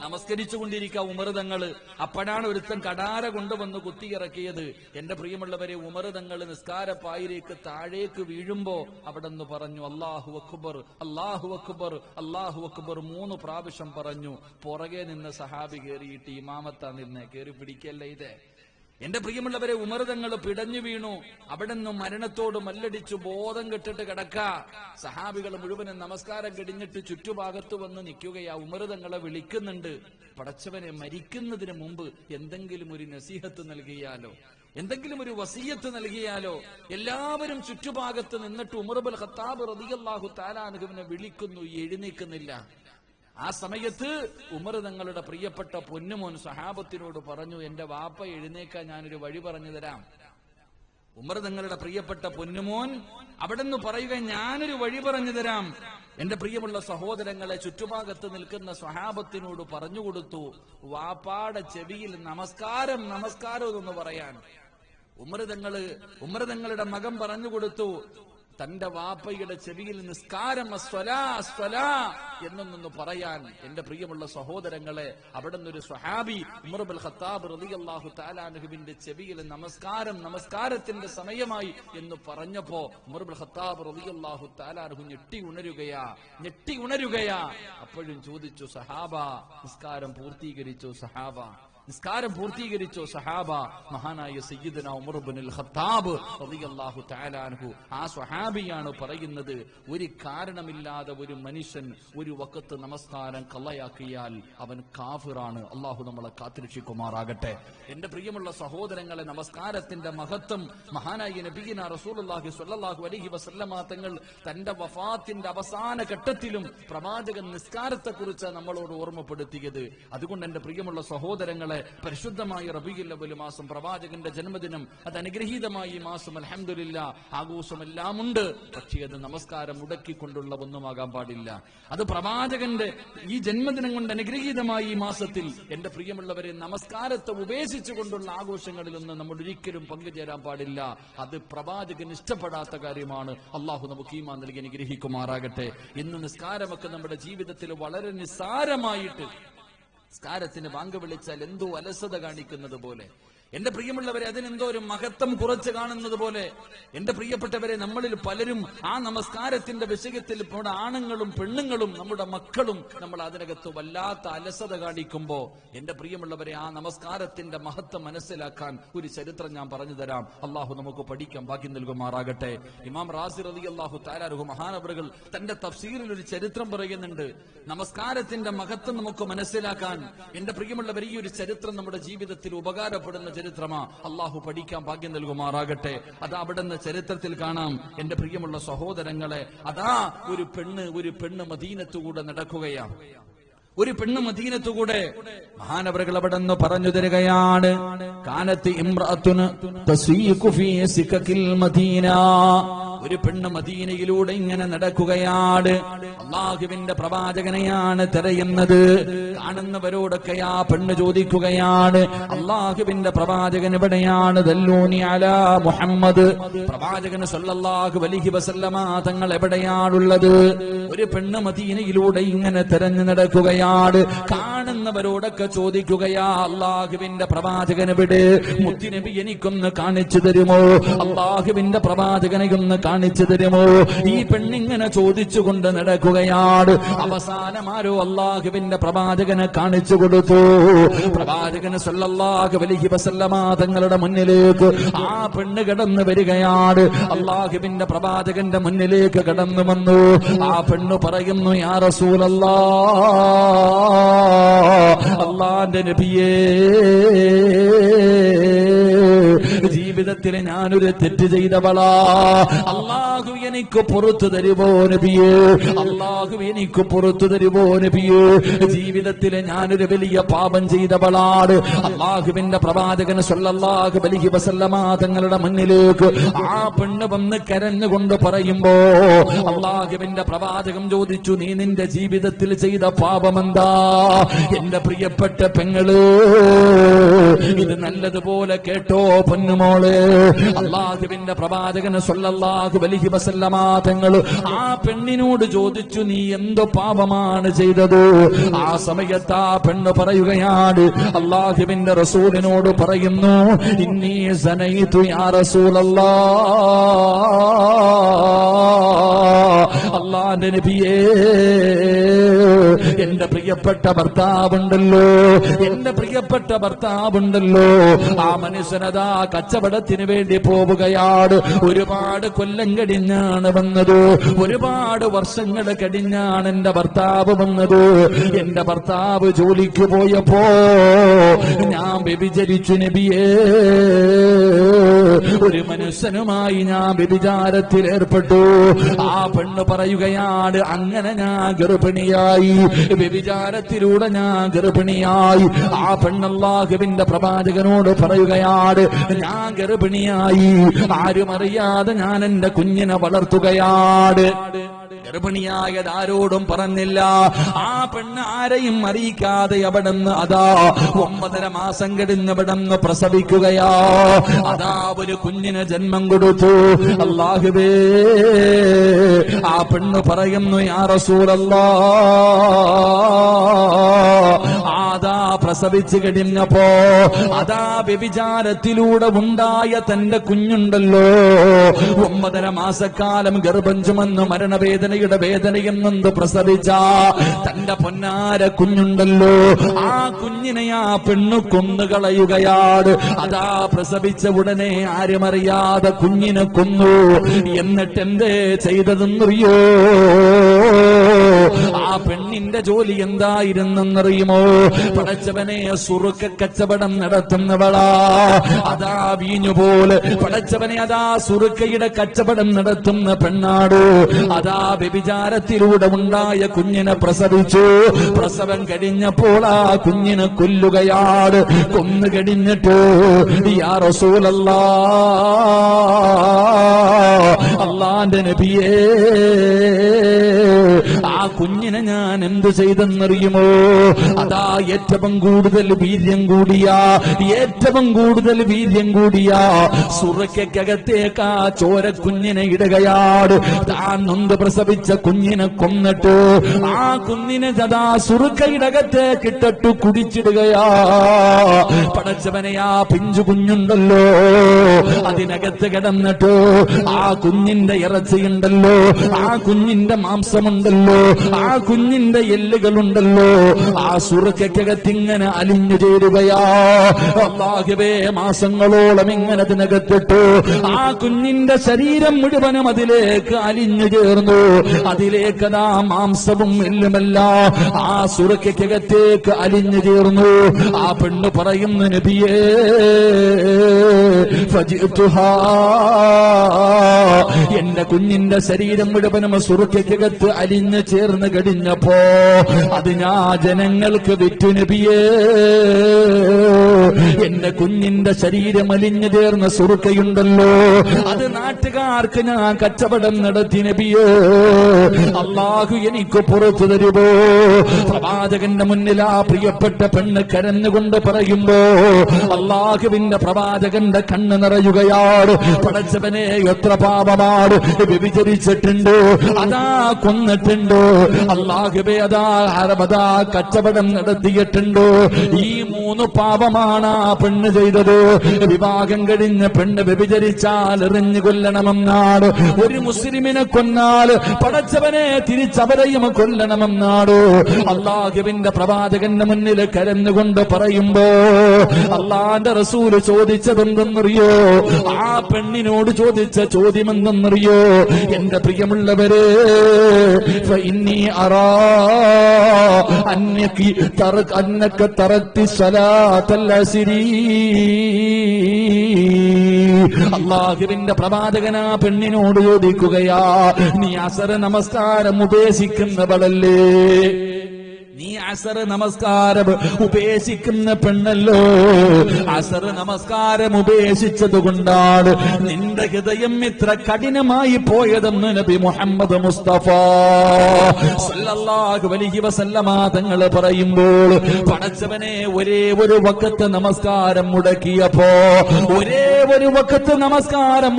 നമസ്കരിച്ചുകൊണ്ടിരിക്കുക ഉമർ തങ്ങള്. അപ്പോഴാണ് ഒരുത്തൻ കടാര കൊണ്ടുവന്ന് കുത്തിയിറക്കിയത്. എന്റെ പ്രിയമുള്ളവരെ, ഉമർ തങ്ങൾ നിസ്കാരപ്പായിലേക്ക് താഴേക്ക് വീഴുമ്പോ അവിടെ നിന്ന് പറഞ്ഞു, അല്ലാഹു അക്ബർ, അല്ലാഹു അക്ബർ, അല്ലാഹു അക്ബർ 3 പ്രാവശ്യം പറഞ്ഞു. പുറകെ നിന്ന് സഹാബി കേറിയിട്ട് ഇമാമത്താ നിന്നെ, കേറി പിടിക്കല്ലേ ഇത്. എന്റെ പ്രിയമുള്ളവരെ, ഉമർ തങ്ങൾ പിടഞ്ഞു വീണു. അവിടെ നിന്നും മരണത്തോട് മല്ലടിച്ചു ബോധം കെട്ടിട്ട് കിടക്ക. സഹാബികൾ മുഴുവനും നമസ്കാരം കഴിഞ്ഞിട്ട് ചുറ്റുഭാഗത്ത് വന്ന് നിൽക്കുകയാ. ഉമർ തങ്ങളെ വിളിക്കുന്നുണ്ട്. പടച്ചവനെ, മരിക്കുന്നതിന് മുമ്പ് എന്തെങ്കിലും ഒരു നസീഹത്ത് നൽകിയാലോ, എന്തെങ്കിലും ഒരു വസിയത്ത് നൽകിയാലോ. എല്ലാവരും ചുറ്റുഭാഗത്ത് നിന്നിട്ട് ഉമർ ഇബ്നുൽ ഖത്താബ് റളിയല്ലാഹു തആല അൻഹുവിനെ വിളിക്കുന്നു, എഴുന്നേൽക്കുന്നില്ല. ആ സമയത്ത് ഉമർ തങ്ങളുടെ പ്രിയപ്പെട്ട പൊന്നുമോൻ സഹാബത്തിനോട് പറഞ്ഞു, എന്റെ വാപ്പ എഴുന്നേക്കാൻ ഞാനൊരു വഴി പറഞ്ഞു തരാം. ഉമർ തങ്ങളുടെ പ്രിയപ്പെട്ട പൊന്നുമോൻ അവിടെന്ന് പറയുക, ഞാനൊരു വഴി പറഞ്ഞു തരാം. എന്റെ പ്രിയമുള്ള സഹോദരങ്ങളെ, ചുറ്റുഭാഗത്ത് നിൽക്കുന്ന സഹാബത്തിനോട് പറഞ്ഞുകൊടുത്തു, വാപ്പാടെ ചെവിയിൽ നമസ്കാരം നമസ്കാരം എന്ന് പറയാൻ. ഉമർ തങ്ങളുടെ മകൻ പറഞ്ഞുകൊടുത്തു, തന്റെ വാപ്പയുടെ ചെവിയിൽ നിസ്കാരം അസ്വലാ അസ്വലാ എന്നൊന്നു പറയാൻ. എന്റെ പ്രിയമുള്ള സഹോദരങ്ങളെ, അവിടെ നിന്നൊരു സ്വഹാബി ഉമർ ഇബ്നുൽ ഖത്താബ് റളിയല്ലാഹു തആല അൻഹുവിന്റെ ചെവിയിൽ നമസ്കാരം, നമസ്കാരത്തിന്റെ സമയമായി എന്ന് പറഞ്ഞപ്പോ ഉമർ ഇബ്നുൽ ഖത്താബ് റളിയല്ലാഹു തആല അൻഹു ഞെട്ടി ഉണരുകയാ. അപ്പോഴും ചോദിച്ചു, സഹാബ നിസ്കാരം പൂർത്തീകരിച്ചു? സഹാബ നിസ്കാരം പൂർത്തീകരിച്ചോ സഹാബ? മഹാനായ സയ്യിദുനാ ഉമർ ഇബ്നുൽ ഖത്താബ് റളിയല്ലാഹു തആല അൻഹു ആ സ്വഹാബിയാണ് പറയുന്നത്, ഒരു കാരണമില്ലാതെ ഒരു മനുഷ്യൻ ഒരു വഖത്ത് നമസ്കാരം ഖളയാക്കിയാൽ അവൻ കാഫിറാണ്. അല്ലാഹു നമ്മളെ കാത്തുരക്ഷിക്കുമാറാകട്ടെ. എന്റെ പ്രിയമുള്ള സഹോദരങ്ങളെ, നമസ്കാരത്തിന്റെ മഹത്വം മഹാനായ നബിയിന റസൂലുള്ളാഹി സ്വല്ലല്ലാഹു അലൈഹി വസല്ലമ തങ്ങൾ തന്റെ വഫാത്തിന്റെ അവസാന ഘട്ടത്തിലും പ്രവാചകൻ നിസ്കാരത്തെക്കുറിച്ച് നമ്മളോട് ഓർമ്മപ്പെടുത്തിയത്. അതുകൊണ്ട് എന്റെ പ്രിയമുള്ള സഹോദരങ്ങളെ, പരിശുദ്ധമായ റബീഉൽ അവ്വൽ മാസം, പ്രവാചകന്റെ ജന്മദിനം, അത് അനുഗ്രഹീതമായ ഈ മാസം, അൽഹംദുലില്ലാ ആഘോഷമെല്ലാം ഉണ്ട്. പക്ഷേ അത് നമസ്കാരം മുടക്കിക്കൊണ്ടുള്ള ഒന്നുമാകാൻ പാടില്ല. അത് പ്രവാചകന്റെ ഈ ജന്മദിനം കൊണ്ട് അനുഗ്രഹീതമായ ഈ മാസത്തിൽ എന്റെ പ്രിയമുള്ളവരെ, നമസ്കാരത്തെ ഉപേക്ഷിച്ചുകൊണ്ടുള്ള ആഘോഷങ്ങളിലൊന്നും നമ്മൾ ഒരിക്കലും പങ്കുചേരാൻ പാടില്ല. അത് പ്രവാചകൻ ഇഷ്ടപ്പെടാത്ത കാര്യമാണ്. അള്ളാഹു നമുക്ക് ഈമാൻ നൽകി അനുഗ്രഹിക്കുമാറാകട്ടെ. ഇന്ന് നിസ്കാരമൊക്കെ നമ്മുടെ ജീവിതത്തിൽ വളരെ നിസ്സാരമായിട്ട്, നിസ്കാരത്തിന് ബാങ്ക് വിളിച്ചാൽ എന്തോ അലസത കാണിക്കുന്നത് പോലെ, എന്റെ പ്രിയമുള്ളവരെ അതിനെന്തോ ഒരു മഹത്വം കുറച്ച് കാണുന്നത് പോലെ, എന്റെ പ്രിയപ്പെട്ടവരെ, നമ്മളിൽ പലരും ആ നമസ്കാരത്തിന്റെ വിഷയത്തിൽ നമ്മുടെ ആണുങ്ങളും പെണ്ണുങ്ങളും നമ്മുടെ മക്കളും നമ്മൾ അതിനകത്ത് വല്ലാത്ത അലസത കാണിക്കുമ്പോ, എന്റെ പ്രിയമുള്ളവരെ, ആ നമസ്കാരത്തിന്റെ മഹത്വം മനസ്സിലാക്കാൻ ഒരു ചരിത്രം ഞാൻ പറഞ്ഞു തരാം. അള്ളാഹു നമുക്ക് പഠിക്കാൻ ഭാഗ്യം നൽകുമാറാകട്ടെ. ഇമാം റാസി റളിയല്ലാഹു തആല അൻഹു മഹാനവറുകൾ തന്റെ തഫ്സീറിൽ ഒരു ചരിത്രം പറയുന്നുണ്ട്. നമസ്കാരത്തിന്റെ മഹത്വം നമുക്ക് മനസ്സിലാക്കാൻ എന്റെ പ്രിയമുള്ളവർ, ഈ ഒരു ചരിത്രം നമ്മുടെ ജീവിതത്തിൽ ഉപകാരപ്പെടുന്ന ചരിത്രമാ. അള്ളാഹു പഠിക്കാൻ ഭാഗ്യം നൽകുമാറാകട്ടെ. അതാ അവിടുന്ന് ചരിത്രത്തിൽ കാണാം, എന്റെ പ്രിയമുള്ള സഹോദരങ്ങളെ, അതാ ഒരു പെണ്ണ് മദീനത്തുകൂടെ നടക്കുകയാണ്. ഒരു പെണ്ണ് മദീനത്തുകൂടെ, മഹാനവറുകൾ അവിടെ നിന്ന് പറഞ്ഞു തരികയാണ്, കാനത്ത് ഇംറഅത്തുൻ തസീഖു ഫീ സികകിൽ മദീന. ഒരു പെണ്ണ് മദീനയിലൂടെ ഇങ്ങനെ നടക്കുകയാണ്. അല്ലാഹുവിന്റെ പ്രവാചകനെയാണ് തിരയുന്നത്. കാണുന്നവരോടൊക്കെ ആ പെണ്ണ് ചോദിക്കുകയാണ്, അല്ലാഹുവിന്റെ പ്രവാചകൻ എവിടെയാണ്? ദല്ലൂനി അലാ മുഹമ്മദ്. പ്രവാചകൻ സല്ലല്ലാഹു അലൈഹി വസല്ലമ തങ്ങൾ എവിടെയാണുള്ളത്? ഒരു പെണ്ണ് മദീനയിലൂടെ ഇങ്ങനെ തിരഞ്ഞു നടക്കുകയാണ്. കാണുന്നവരോടൊക്കെ ചോദിക്കുകയാ, അല്ലാഹുവിന്റെ പ്രവാചകൻ എവിടെ? മുത്തുനബി എനിക്കൊന്ന് കാണിച്ചു തരുമോ? അല്ലാഹുവിന്റെ പ്രവാചകനെ ഒന്ന് കാണിച്ചു തരുമോ? ഈ പെണ്ണിങ്ങനെ ചോദിച്ചുകൊണ്ട് നടക്കുകയാണ്. അവസാനം ആരോ അല്ലാഹുവിന്റെ പ്രവാചകനെ കാണിച്ചു കൊടുത്തു. പ്രവാചകന് സല്ലല്ലാഹു അലൈഹി വസല്ലമ തങ്ങളുടെ മുന്നിലേക്ക് ആ പെണ്ണ് കടന്നു വരികയാണ്. അല്ലാഹുവിന്റെ പ്രവാചകന്റെ മുന്നിലേക്ക് കടന്നു വന്നു. ആ പെണ്ണ് പറയുന്നു, യാ റസൂലല്ലാഹ്, അല്ലാഹുവിന്റെ നബിയേ, ജീവിതത്തിൽ ഞാനൊരു തെറ്റ് ചെയ്തവളാ. അല്ലാഹു എനിക്ക് പുറത്തു തരുമോ നബിയേ? അല്ലാഹു എനിക്ക് പുറത്തു തരുമോ നബിയേ? ജീവിതത്തിൽ ഞാനൊരു വലിയ പാപം ചെയ്തവളാണ്. അല്ലാഹുവിന്റെ പ്രവാചകൻ സല്ലല്ലാഹു അലൈഹി വസല്ലമ തങ്ങളുടെ മുന്നിലേക്ക് ആ പെണ്ണ് വന്ന് കരഞ്ഞുകൊണ്ട് പറയുമ്പോ, അല്ലാഹുവിന്റെ പ്രവാചകൻ ചോദിച്ചു, നീ നിന്റെ ജീവിതത്തിൽ ചെയ്ത പാപമെന്താ? എന്റെ പ്രിയപ്പെട്ട പെങ്ങള്, ഇത് നല്ലതുപോലെ കേട്ടോ പൊന്നുമോളെ. അല്ലാഹുവിന്റെ പ്രവാചകൻ സല്ലല്ലാഹു അലൈഹി വസല്ലമ തങ്ങൾ ആ പെണ്ണിനോട് ചോദിച്ചു, നീ എന്തോ പാപമാണ് ചെയ്തത്? ആ സമയത്ത് ആ പെണ്ണ് പറയുകയാണ്, അല്ലാഹുവിന്റെ റസൂലിനോട് പറയുന്നു, ഇന്നി സനൈതു യാ റസൂലല്ലാഹ്, അല്ലാഹുവിന്റെ നബിയേ, എന്റെ പ്രിയപ്പെട്ട ഭർത്താവുണ്ടല്ലോ, എന്റെ പ്രിയപ്പെട്ട ഭർത്താവുണ്ടല്ലോ, ആ മനുഷ്യനതാ കച്ചവടത്തിന് വേണ്ടി പോവുകയാണ്. ഒരുപാട് കൊല്ലം കഴിഞ്ഞാണ് വന്നത്, ഒരുപാട് വർഷങ്ങൾ കഴിഞ്ഞാണ് എന്റെ ഭർത്താവ് വന്നത്. എന്റെ ഭർത്താവ് ജോലിക്ക് പോയപ്പോ ഞാൻ വ്യഭിചരിച്ചു നബിയേ. ഒരു മനുഷ്യനുമായി ഞാൻ വ്യഭിചാരത്തിൽ ഏർപ്പെട്ടു. ആ പെണ്ണ് പറയുകയാണ്, അങ്ങനെ ഞാൻ ഗർഭിണിയായി, വ്യഭിചാരത്തിലൂടെ ഞാൻ ഗർഭിണിയായി. ആ പെണ്ണ് അല്ലാഹുവിന്റെ പ്രവാചകനോട് പറയുകയാണ്, ഞാൻ ഗർഭിണിയായി, ആരും അറിയാതെ ഞാൻ എന്റെ കുഞ്ഞിനെ വളർത്തുകയാണ്. ഗർഭിണിയായത് ആരോടും പറഞ്ഞില്ല. ആ പെണ്ണ് ആരെയും അറിയിക്കാതെ അവിടുന്ന് അതാ 9.5 മാസം കഴിഞ്ഞ് അവിടുന്ന് പ്രസവിക്കുകയാ. അതാ ഒരു കുഞ്ഞിന് ജന്മം കൊടുത്തു. അല്ലാഹുവേ, ആ പെണ്ണ് പറയുന്നു, യാ റസൂലല്ലാഹ്, ആദാ പ്രസവിച്ചു കഴിഞ്ഞപ്പോ അതാ വ്യഭിചാരത്തിലൂടെ ഉണ്ടായ തന്റെ കുഞ്ഞുണ്ടല്ലോ, 9.5 മാസക്കാലം ഗർഭം ചുമന്ന് മരണവേദനയുടെ വേദനയെന്നു പ്രസവിച്ച തന്റെ പൊന്നാര കുഞ്ഞുണ്ടല്ലോ, ആ കുഞ്ഞിനെ ആ പെണ്ണു കൊന്നുകളയുകയാണ്. അതാ പ്രസവിച്ച ഉടനെ ആരുമറിയാതെ കുഞ്ഞിനെ കൊന്നു. എന്നിട്ട് എന്തേ ചെയ്തതെന്നറിയോ? ആ പെണ്ണിന്റെ ജോലി എന്തായിരുന്നെന്നറിയുമോ? പടച്ചവനെ സുറുക്ക കച്ചവടം നടത്തുന്നവളാ. അതാ വീഞ്ഞുപോലെ പടച്ചവനെ അതാ സുറുക്കയുടെ കച്ചവടം നടത്തുന്ന പെണ്ണാട്. അതാ വ്യഭിചാരത്തിലൂടെ ഉണ്ടായ കുഞ്ഞിനെ പ്രസവിച്ചു. പ്രസവം കഴിഞ്ഞപ്പോൾ ആ കുഞ്ഞിനെ കൊല്ലുകയാണ്. കൊന്നു കഴിഞ്ഞിട്ട് യാ റസൂലല്ലാഹ്, അല്ലാഹുവിന്റെ നബിയേ, ആ കുഞ്ഞിനെ ഞാൻ എന്ത് ചെയ്തെന്നറിയുമോ? അതാ ഏറ്റവും കൂടുതൽ വീര്യം കൂടിയ സുറക്കകത്തേക്ക് ആ ചോര കുഞ്ഞിനെ ഇടുകയാണ്. താൻ നൊന്ത് പ്രസവിച്ച കുഞ്ഞിനെ കൊന്നിട്ട് ആ കുഞ്ഞിനെ അതാ സുറുക്കയിടകത്തേക്ക് ഇട്ടിട്ട് കുടിച്ചിടുകയാ. പടച്ചവനെ, ആ പിഞ്ചു കുഞ്ഞുണ്ടല്ലോ, അതിനകത്ത് കിടന്നിട്ട് ആ കുഞ്ഞിന്റെ ഇറച്ചിയുണ്ടല്ലോ, ആ കുഞ്ഞിന്റെ മാംസമുണ്ടല്ലോ, ആ കുഞ്ഞിന്റെ എല്ലുകളുണ്ടല്ലോ, ആ സുറുക്കകത്തിങ്ങനെ അലിഞ്ഞു ചേരുകയാ. അല്ലാഹുവേ, മാസങ്ങളോളം ഇങ്ങനെ അതിനകത്തിട്ടു ആ കുഞ്ഞിന്റെ ശരീരം മുഴുവനും അതിലേക്ക് അലിഞ്ഞു ചേർന്നു. അതിലേക്ക് ആ മാംസവും എല്ലുമല്ല ആ സുറുക്കകത്തേക്ക് അലിഞ്ഞു ചേർന്നു. ആ പെണ്ണ് പറയുന്നു, നബിയേ, ഫജിഅ്തുഹാ, എന്റെ കുഞ്ഞിന്റെ ശരീരം മുഴുവനും സുറുക്കകത്ത് അലിഞ്ഞു ചേർന്ന് കഴിഞ്ഞപ്പോ അത് ഞാൻ ജനങ്ങൾക്ക് വിറ്റു നബിയേ. എന്റെ കുഞ്ഞിന്റെ ശരീരം അലിഞ്ഞു ചേർന്ന സുറുക്കയുണ്ടല്ലോ, അത് നാട്ടുകാർക്ക് ഞാൻ കച്ചവടം നടത്തി നബിയേ. അല്ലാഹു എനിക്ക് പുറത്തു തരുമോ? പ്രവാചകന്റെ മുന്നിൽ ആ പ്രിയപ്പെട്ട പെണ്ണ് കരഞ്ഞുകൊണ്ട് പറയുമ്പോ അല്ലാഹുവിന്റെ പ്രവാചകന്റെ കണ്ണ് നിറയുകയാണ്. പടച്ചവനെ, എത്ര പാപമാണ് വ്യഭിചരിച്ചിട്ടുണ്ട്, അതാ കൊന്നിട്ടുണ്ട്, അല്ലാഹുവേ അതാ ഹറമതാ കച്ചവടം നടത്തിയിട്ടുണ്ട്. ഈ 3 പാപമാണ് ആ പെണ്ണ് ചെയ്തത്. വിവാഹം കഴിഞ്ഞ പെണ്ണ് വ്യഭിചരിച്ചാൽ എറിഞ്ഞു കൊല്ലണമെന്നാണ്. ഒരു മുസ്ലിമിനെ കൊന്നാൽ പടച്ചവനെ തിരിച്ചവരെയും കൊല്ലണമെന്നാണ്. അല്ലാഹുവിന്റെ പ്രവാചകന്റെ മുന്നിൽ കരഞ്ഞുകൊണ്ട് പറയുമ്പോ അല്ലാഹുവിന്റെ റസൂല് ചോദിച്ചതെന്തെന്നറിയോ? ആ പെണ്ണിനോട് ചോദിച്ച ചോദ്യം എന്തെന്നറിയോ? എന്റെ പ്രിയമുള്ളവരെ, ഫഇന്നി അറാ അന്നക തറക്തി സ്വലാത്തൽ അസ്രി. അല്ലാഹുവിന്റെ പ്രവാചകൻ ആ പെണ്ണിനോട് ചോദിക്കുകയാ, നീ അസർ നമസ്കാരം ഉപേക്ഷിക്കുന്നവളല്ലേ? നീ അസർ നമസ്കാരം ഉപേക്ഷിക്കുന്ന പെണ്ണല്ലോ. അസർ നമസ്കാരം ഉപേക്ഷിച്ചത് കൊണ്ടാണ് നിന്റെ ഹൃദയം ഇത്ര കഠിനമായി പോയതെന്ന് നബി മുഹമ്മദ് മുസ്തഫ സല്ലല്ലാഹു അലൈഹി വസല്ലമ തങ്ങൾ പറയുമ്പോൾ, പടച്ചവനെ, ഒരേ ഒരു വഖത്ത് നമസ്കാരം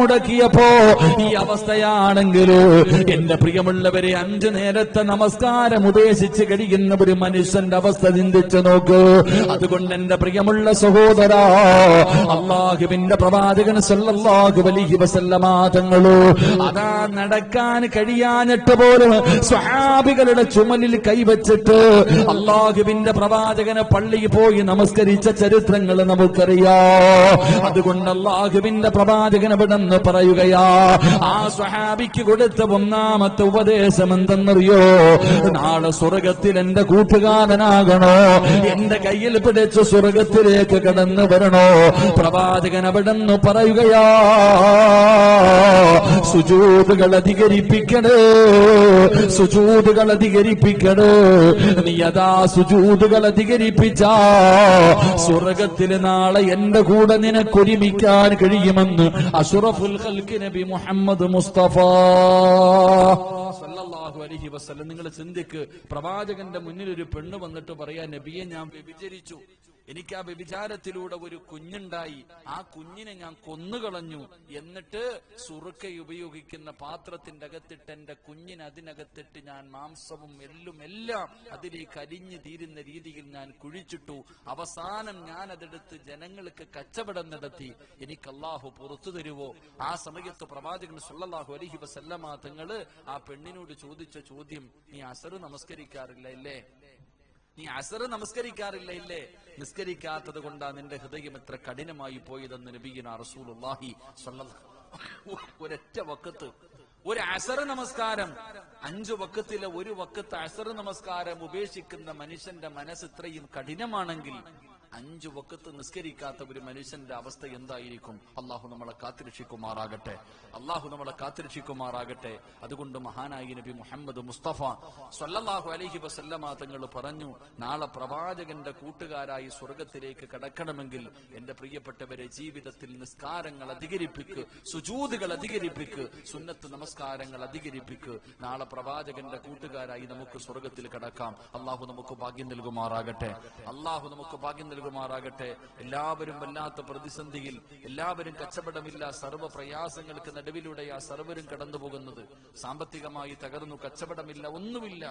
മുടക്കിയപ്പോ ഈ അവസ്ഥയാണെങ്കിൽ എന്റെ പ്രിയമുള്ളവരെ, 5 നേരത്തെ നമസ്കാരം ഉപേക്ഷിച്ച് കഴിയുന്ന ഒരു മനുഷ്യന്റെ അവസ്ഥ ചിന്തിച്ചു നോക്ക്. അതുകൊണ്ട് എന്റെ പ്രിയമുള്ള സഹോദരാ, അല്ലാഹുവിന്റെ പ്രവാചകൻ സല്ലല്ലാഹു അലൈഹി വസല്ലമ തങ്ങള് അതാ നടക്കാൻ കഴിയാഞ്ഞിട്ട് പോലും സ്വഹാബികളുടെ ചുമലിൽ കൈവച്ചിട്ട് അല്ലാഹുവിന്റെ പ്രവാചകനെ പള്ളിയിൽ പോയി നമസ്കരിച്ച ചരിത്രങ്ങൾ നമുക്കറിയാം. അതുകൊണ്ട് അല്ലാഹുവിന്റെ പ്രവാചകൻ ഇവിടെന്ന് പറയുകയാ, ആ സ്വഹാബിക്ക് കൊടുത്ത 1ാമത്തെ ഉപദേശം എന്തെന്നറിയോ? നാളെ സ്വർഗത്തിൽ എന്റെ കൂട്ടുകാരനാകണോ, എന്റെ കയ്യിൽ പിടിച്ച് സ്വർഗത്തിലേക്ക് കടന്നു വരണോ? പ്രവാചകൻ അവിടെന്ന് പറയുകയാ, സുജൂദുകൾ അധികരിപ്പിക്കണേ. നീ അതാ സുജൂദുകൾ അധികരിപ്പിച്ചാ സ്വർഗത്തിൽ നാളെ എന്റെ കൂടെ നിനക്കൊരുമിക്കാൻ കഴിയുമെന്ന് അഷ്റഫുൽ ഖൽഖ് നബി മുഹമ്മദ് മുസ്തഫ സല്ലല്ലാഹു അലൈഹി വസല്ലം. നിങ്ങൾ ചിന്തിക്ക്, പ്രവാചകന്റെ മുന്നിൽ ഒരു പെണ്ണ് വന്നിട്ട് പറയാ, നബിയെ, ഞാൻ വ്യഭിചരിച്ചു. എനിക്ക് ആ വ്യഭിചാരത്തിലൂടെ ഒരു കുഞ്ഞുണ്ടായി, ആ കുഞ്ഞിനെ ഞാൻ കൊന്നുകളഞ്ഞു, എന്നിട്ട് സുറുക്ക ഉപയോഗിക്കുന്ന പാത്രത്തിന്റെ അകത്തിട്ട് എന്റെ കുഞ്ഞിനെ അതിനകത്തിട്ട് ഞാൻ മാംസവും എല്ലും എല്ലാം അതിലേക്ക് അരിഞ്ഞു തീരുന്ന രീതിയിൽ ഞാൻ കുഴിച്ചിട്ടു. അവസാനം ഞാൻ അതെടുത്ത് ജനങ്ങൾക്ക് കച്ചവടം നടത്തി. എനിക്ക് അല്ലാഹു പുറത്തു തരുവോ? ആ സമയത്ത് പ്രവാചകൻ സല്ലല്ലാഹു അലൈഹി വസല്ലമ തങ്ങള് ആ പെണ്ണിനോട് ചോദിച്ച ചോദ്യം, നീ അസർ നമസ്കരിക്കാറില്ല ഇല്ലേ? നീ അസർ നമസ്കരിക്കാറില്ല ഇല്ലേ? നിസ്കരിക്കാത്തത് കൊണ്ടാ നിന്റെ ഹൃദയം എത്ര കഠിനമായി പോയതെന്ന് നബിയുനാ റസൂലുള്ളാഹി സ്വല്ലല്ലാഹു. ഒരൊറ്റ വക്കത്ത് ഒരു അസർ നമസ്കാരം, 5 വക്കത്തിലെ ഒരു വക്കത്ത് അസർ നമസ്കാരം ഉപേക്ഷിക്കുന്ന മനുഷ്യന്റെ മനസ്സ് ഇത്രയും കഠിനമാണെങ്കിൽ 5 വക്കത്ത് നിസ്കരിക്കാത്ത ഒരു മനുഷ്യന്റെ അവസ്ഥ എന്തായിരിക്കും? അള്ളാഹു നമ്മളെ കാത്തിരക്ഷിക്കുമാറാകട്ടെ. അള്ളാഹു നമ്മളെ കാത്തിരക്ഷിക്കുമാറാകട്ടെ. അതുകൊണ്ട് മഹാനായി നബി മുഹമ്മദ് മുസ്തഫ സ്വല്ലല്ലാഹു അലൈഹി വസല്ലമ തങ്ങൾ പറഞ്ഞു, നാളെ പ്രവാചകന്റെ കൂട്ടുകാരായി സ്വർഗത്തിലേക്ക് കടക്കണമെങ്കിൽ എന്റെ പ്രിയപ്പെട്ടവരെ ജീവിതത്തിൽ നിസ്കാരങ്ങൾ അധികരിപ്പിക്ക്, സുജൂദുകൾ അധികരിപ്പിക്ക്, സുന്നത്ത് നമസ്കാരങ്ങൾ അധികരിപ്പിക്ക്. നാളെ പ്രവാചകന്റെ കൂട്ടുകാരായി നമുക്ക് സ്വർഗത്തിൽ കടക്കാം. അള്ളാഹു നമുക്ക് ഭാഗ്യം നൽകുമാറാകട്ടെ. അള്ളാഹു നമുക്ക് ഭാഗ്യം നൽകുമാറാകട്ടെ. എല്ലാവരും വല്ലാത്ത പ്രതിസന്ധിയിൽ, എല്ലാവരും കച്ചവടമില്ല, സർവ്വ പ്രയാസങ്ങൾക്ക് നടുവിലൂടെയാ സർവരും കടന്നു പോകുന്നത്. സാമ്പത്തികമായി തകർന്നു, കച്ചവടമില്ല, ഒന്നുമില്ല.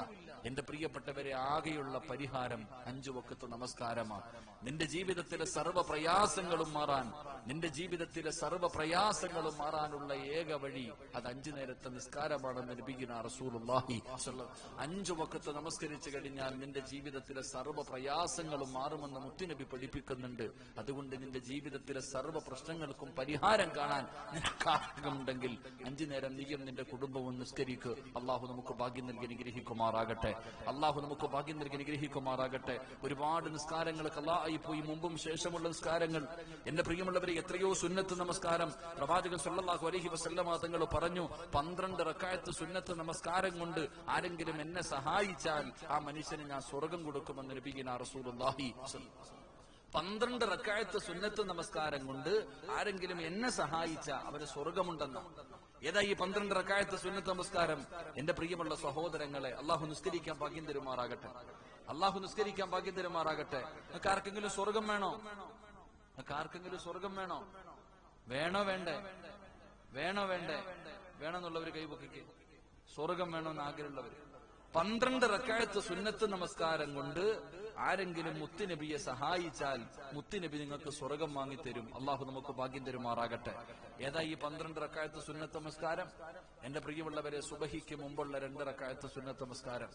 എന്റെ പ്രിയപ്പെട്ടവരെ, ആകെയുള്ള പരിഹാരം 5 വക്കത്ത് നമസ്കാരമാണ്. നിന്റെ ജീവിതത്തിലെ സർവ്വ പ്രയാസങ്ങളും മാറാൻ, നിന്റെ ജീവിതത്തിലെ സർവ്വ പ്രയാസങ്ങളും മാറാനുള്ള ഏക വഴി അത് 5 നേരത്തെ നിസ്കാരമാണെന്ന് നബിയുനാ റസൂലുള്ളാഹി സ്വല്ലല്ലാഹു. 5 വക്കത്ത് നമസ്കരിച്ചു കഴിഞ്ഞാൽ നിന്റെ ജീവിതത്തിലെ സർവ്വ പ്രയാസങ്ങളും മാറുമെന്ന് മുത്തുനബി പഠിപ്പിക്കുന്നുണ്ട്. അതുകൊണ്ട് നിന്റെ ജീവിതത്തിലെ സർവ്വ പ്രശ്നങ്ങൾക്കും പരിഹാരം കാണാൻ നിനക്ക് ആഗ്രഹമുണ്ടെങ്കിൽ 5 നേരം നീയും നിന്റെ കുടുംബവും നിസ്കരിക്ക്. അള്ളാഹു നമുക്ക് ഭാഗ്യം നൽകി അനുഗ്രഹിക്കുമാറാകട്ടെ. അള്ളാഹു നമുക്ക് ഭാഗ്യം നൽകി അനുഗ്രഹിക്കുമാറാകട്ടെ. ഒരുപാട് നിസ്കാരങ്ങൾ ഖളായി പോയി, മുമ്പും ശേഷമുള്ള നിസ്കാരങ്ങൾ. എന്റെ പ്രിയമുള്ളവരെ, എത്രയോ സുന്നത്ത് നമസ്കാരം പ്രവാചകൻ സല്ലല്ലാഹു അലൈഹി വസല്ലമ തങ്ങൾ പറഞ്ഞു, 12 റക്അത്ത് സുന്നത്ത് നമസ്കാരം കൊണ്ട് ആരെങ്കിലും എന്നെ സഹായിച്ചാൽ ആ മനുഷ്യന് ഞാൻ സ്വർഗം കൊടുക്കുമെന്ന് നബിയുനാ റസൂലുള്ളാഹി. 12 റക്അത്ത് സുന്നത്ത് നമസ്കാരം കൊണ്ട് ആരെങ്കിലും എന്നെ സഹായിച്ച അവന് സ്വർഗമുണ്ടെന്ന. ഏതാ ഈ 12 റക്അത്ത് സുന്നത്ത് നമസ്കാരം? എന്റെ പ്രിയമുള്ള സഹോദരങ്ങളെ, അള്ളാഹു നിസ്കരിക്കാൻ ഭാഗ്യം തരുമാറാകട്ടെ. അള്ളാഹു നിസ്കരിക്കാൻ ഭാഗ്യം തരുമാറാകട്ടെ. നിങ്ങൾക്ക് ആർക്കെങ്കിലും സ്വർഗം വേണോ? നിങ്ങൾക്ക് ആർക്കെങ്കിലും സ്വർഗം വേണോ? വേണോ വേണ്ടേ? വേണോ വേണ്ടേ? വേണമെന്നുള്ളവർ കൈപൊക്കിക്ക്. സ്വർഗം വേണമെന്ന് ആഗ്രഹമുള്ളവർ. 12 റക്അത്ത് സുന്നത്ത് നമസ്കാരം കൊണ്ട് ആരെങ്കിലും മുത്തുനബിയെ സഹായിച്ചാൽ മുത്തുനബി നിങ്ങൾക്ക് സ്വർഗം വാങ്ങിത്തരും. അള്ളാഹു നമുക്ക് ഭാഗ്യം തരുമാറാകട്ടെ. ഏതാ ഈ 12 റക്അത്ത് സുന്നത്ത് നമസ്കാരം? എന്റെ പ്രിയമുള്ളവരെ, സുബഹിക്ക് മുമ്പുള്ള 2 റക്അത്ത് സുന്നത്ത് നമസ്കാരം,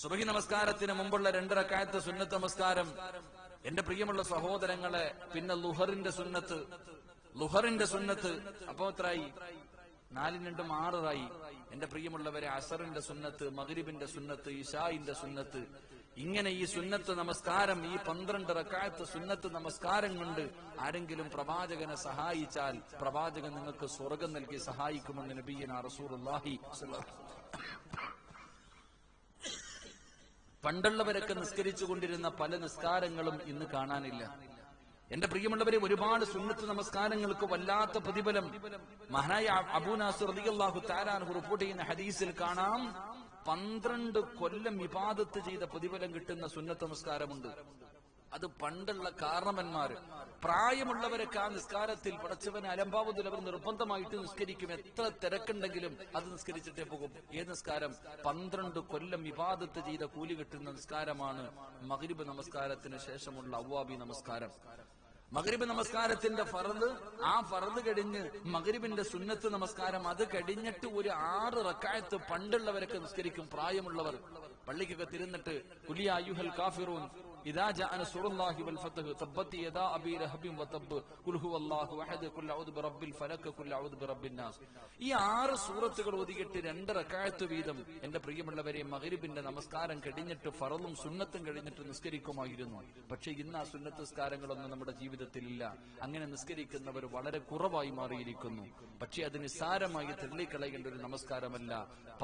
സുബഹി നമസ്കാരത്തിന് മുമ്പുള്ള 2 റക്അത്ത് സുന്നത്ത് നമസ്കാരം. എന്റെ പ്രിയമുള്ള സഹോദരങ്ങളെ, പിന്നെ ലുഹറിന്റെ സുന്നത്ത്, ലുഹറിന്റെ സുന്നത്ത്. അപ്പോ എത്രയായി? 4 2 6 എന്റെ പ്രിയമുള്ളവരെ, അസറിന്റെ സുന്നത്ത്, മഗ്രിബിന്റെ സുന്നത്ത്, ഇശാഇന്റെ സുന്നത്ത്. ഇങ്ങനെ ഈ സുന്നത്ത് നമസ്കാരം, ഈ 12 റക്അത്ത് സുന്നത്ത് നമസ്കാരം കൊണ്ട് ആരെങ്കിലും പ്രവാചകനെ സഹായിച്ചാൽ പ്രവാചകൻ നിങ്ങൾക്ക് സ്വർഗം നൽകി സഹായിക്കുമെന്ന് നബിയുനാ റസൂലുള്ളാഹി സ്വല്ലല്ലാഹു അലൈഹി വസല്ലം. പണ്ടുള്ളവരൊക്കെ നിസ്കരിച്ചു കൊണ്ടിരുന്ന പല നിസ്കാരങ്ങളും ഇന്ന് കാണാനില്ല. എന്റെ പ്രിയമുള്ളവരെ, ഒരുപാട് സുന്നത്ത് നമസ്കാരങ്ങൾക്ക് വല്ലാത്ത പ്രതിഫലം. മഹാനായ അബൂ നാസിർ റളിയല്ലാഹു തആല അൻഹു റിപ്പോർട്ട് ചെയ്യുന്ന ഹദീസിൽ കാണാം, 12 കൊല്ലം ഇബാദത്ത് ചെയ്ത പ്രതിഫലം കിട്ടുന്ന സുന്നത്ത് നമസ്കാരമുണ്ട്. അത് പണ്ടുള്ള കാരണവന്മാര്, പ്രായമുള്ളവരൊക്കെ ആ നിസ്കാരത്തിൽ പടച്ചവനെ അലംഭാവത്തിൽ അവർ നിർബന്ധമായിട്ട് നിസ്കരിക്കും. എത്ര തിരക്കുണ്ടെങ്കിലും അത് നിസ്കരിച്ചിട്ടേ പോകും. ഏത് നിസ്കാരം? 12 കൊല്ലം ഇബാദത്ത് ചെയ്ത കൂലി കിട്ടുന്ന നിസ്കാരമാണ് മഗ്രിബ് നമസ്കാരത്തിന് ശേഷമുള്ള അവ്വാബി നമസ്കാരം. മഗ്രിബ് നമസ്കാരത്തിന്റെ ഫർദ്, ആ ഫർദ് കഴിഞ്ഞ് മഗ്രിബിന്റെ സുന്നത്ത് നമസ്കാരം, അത് കഴിഞ്ഞിട്ട് ഒരു 6 റക്അത്ത് പണ്ടുള്ളവരൊക്കെ നിസ്കരിക്കും. പ്രായമുള്ളവർ പള്ളിക്കൊക്കെ തിരുന്നിട്ട് ഖുൽ യാ അയ്യുഹൽ കാഫിറൂൻ ഇദാ ജാഅ നസ്റുല്ലാഹി വൽ ഫത്ഹ് തബ്ബത് യദാ അബീ ലഹബിൻ വതബ്ബ് ഖുൽ ഹുവല്ലാഹു അഹദ് ഖുൽ അഊദു ബിറബ്ബിൽ ഫലക് ഖുൽ അഊദു ബിറബ്ബിൻ നാസ്. ഈ 6 സൂറത്തുകൾ ഓതിയിട്ട് 2 റക്അത്ത് വീതം എന്റെ പ്രിയമുള്ളവരെ മഗ്രിബിന്റെ നമസ്കാരം കഴിഞ്ഞിട്ട് ഫറളും സുന്നത്തും കഴിഞ്ഞിട്ട് നിസ്കരിക്കുമായിരുന്നു. പക്ഷെ ഇന്ന് ആ സുന്നത്ത് നിസ്കാരങ്ങളൊന്നും നമ്മുടെ ജീവിതത്തിലില്ല. അങ്ങനെ നിസ്കരിക്കുന്നവർ വളരെ കുറവായി മാറിയിരിക്കുന്നു. പക്ഷെ അത് നിസ്സാരമായി തള്ളിക്കളയേണ്ട ഒരു നമസ്കാരമല്ല.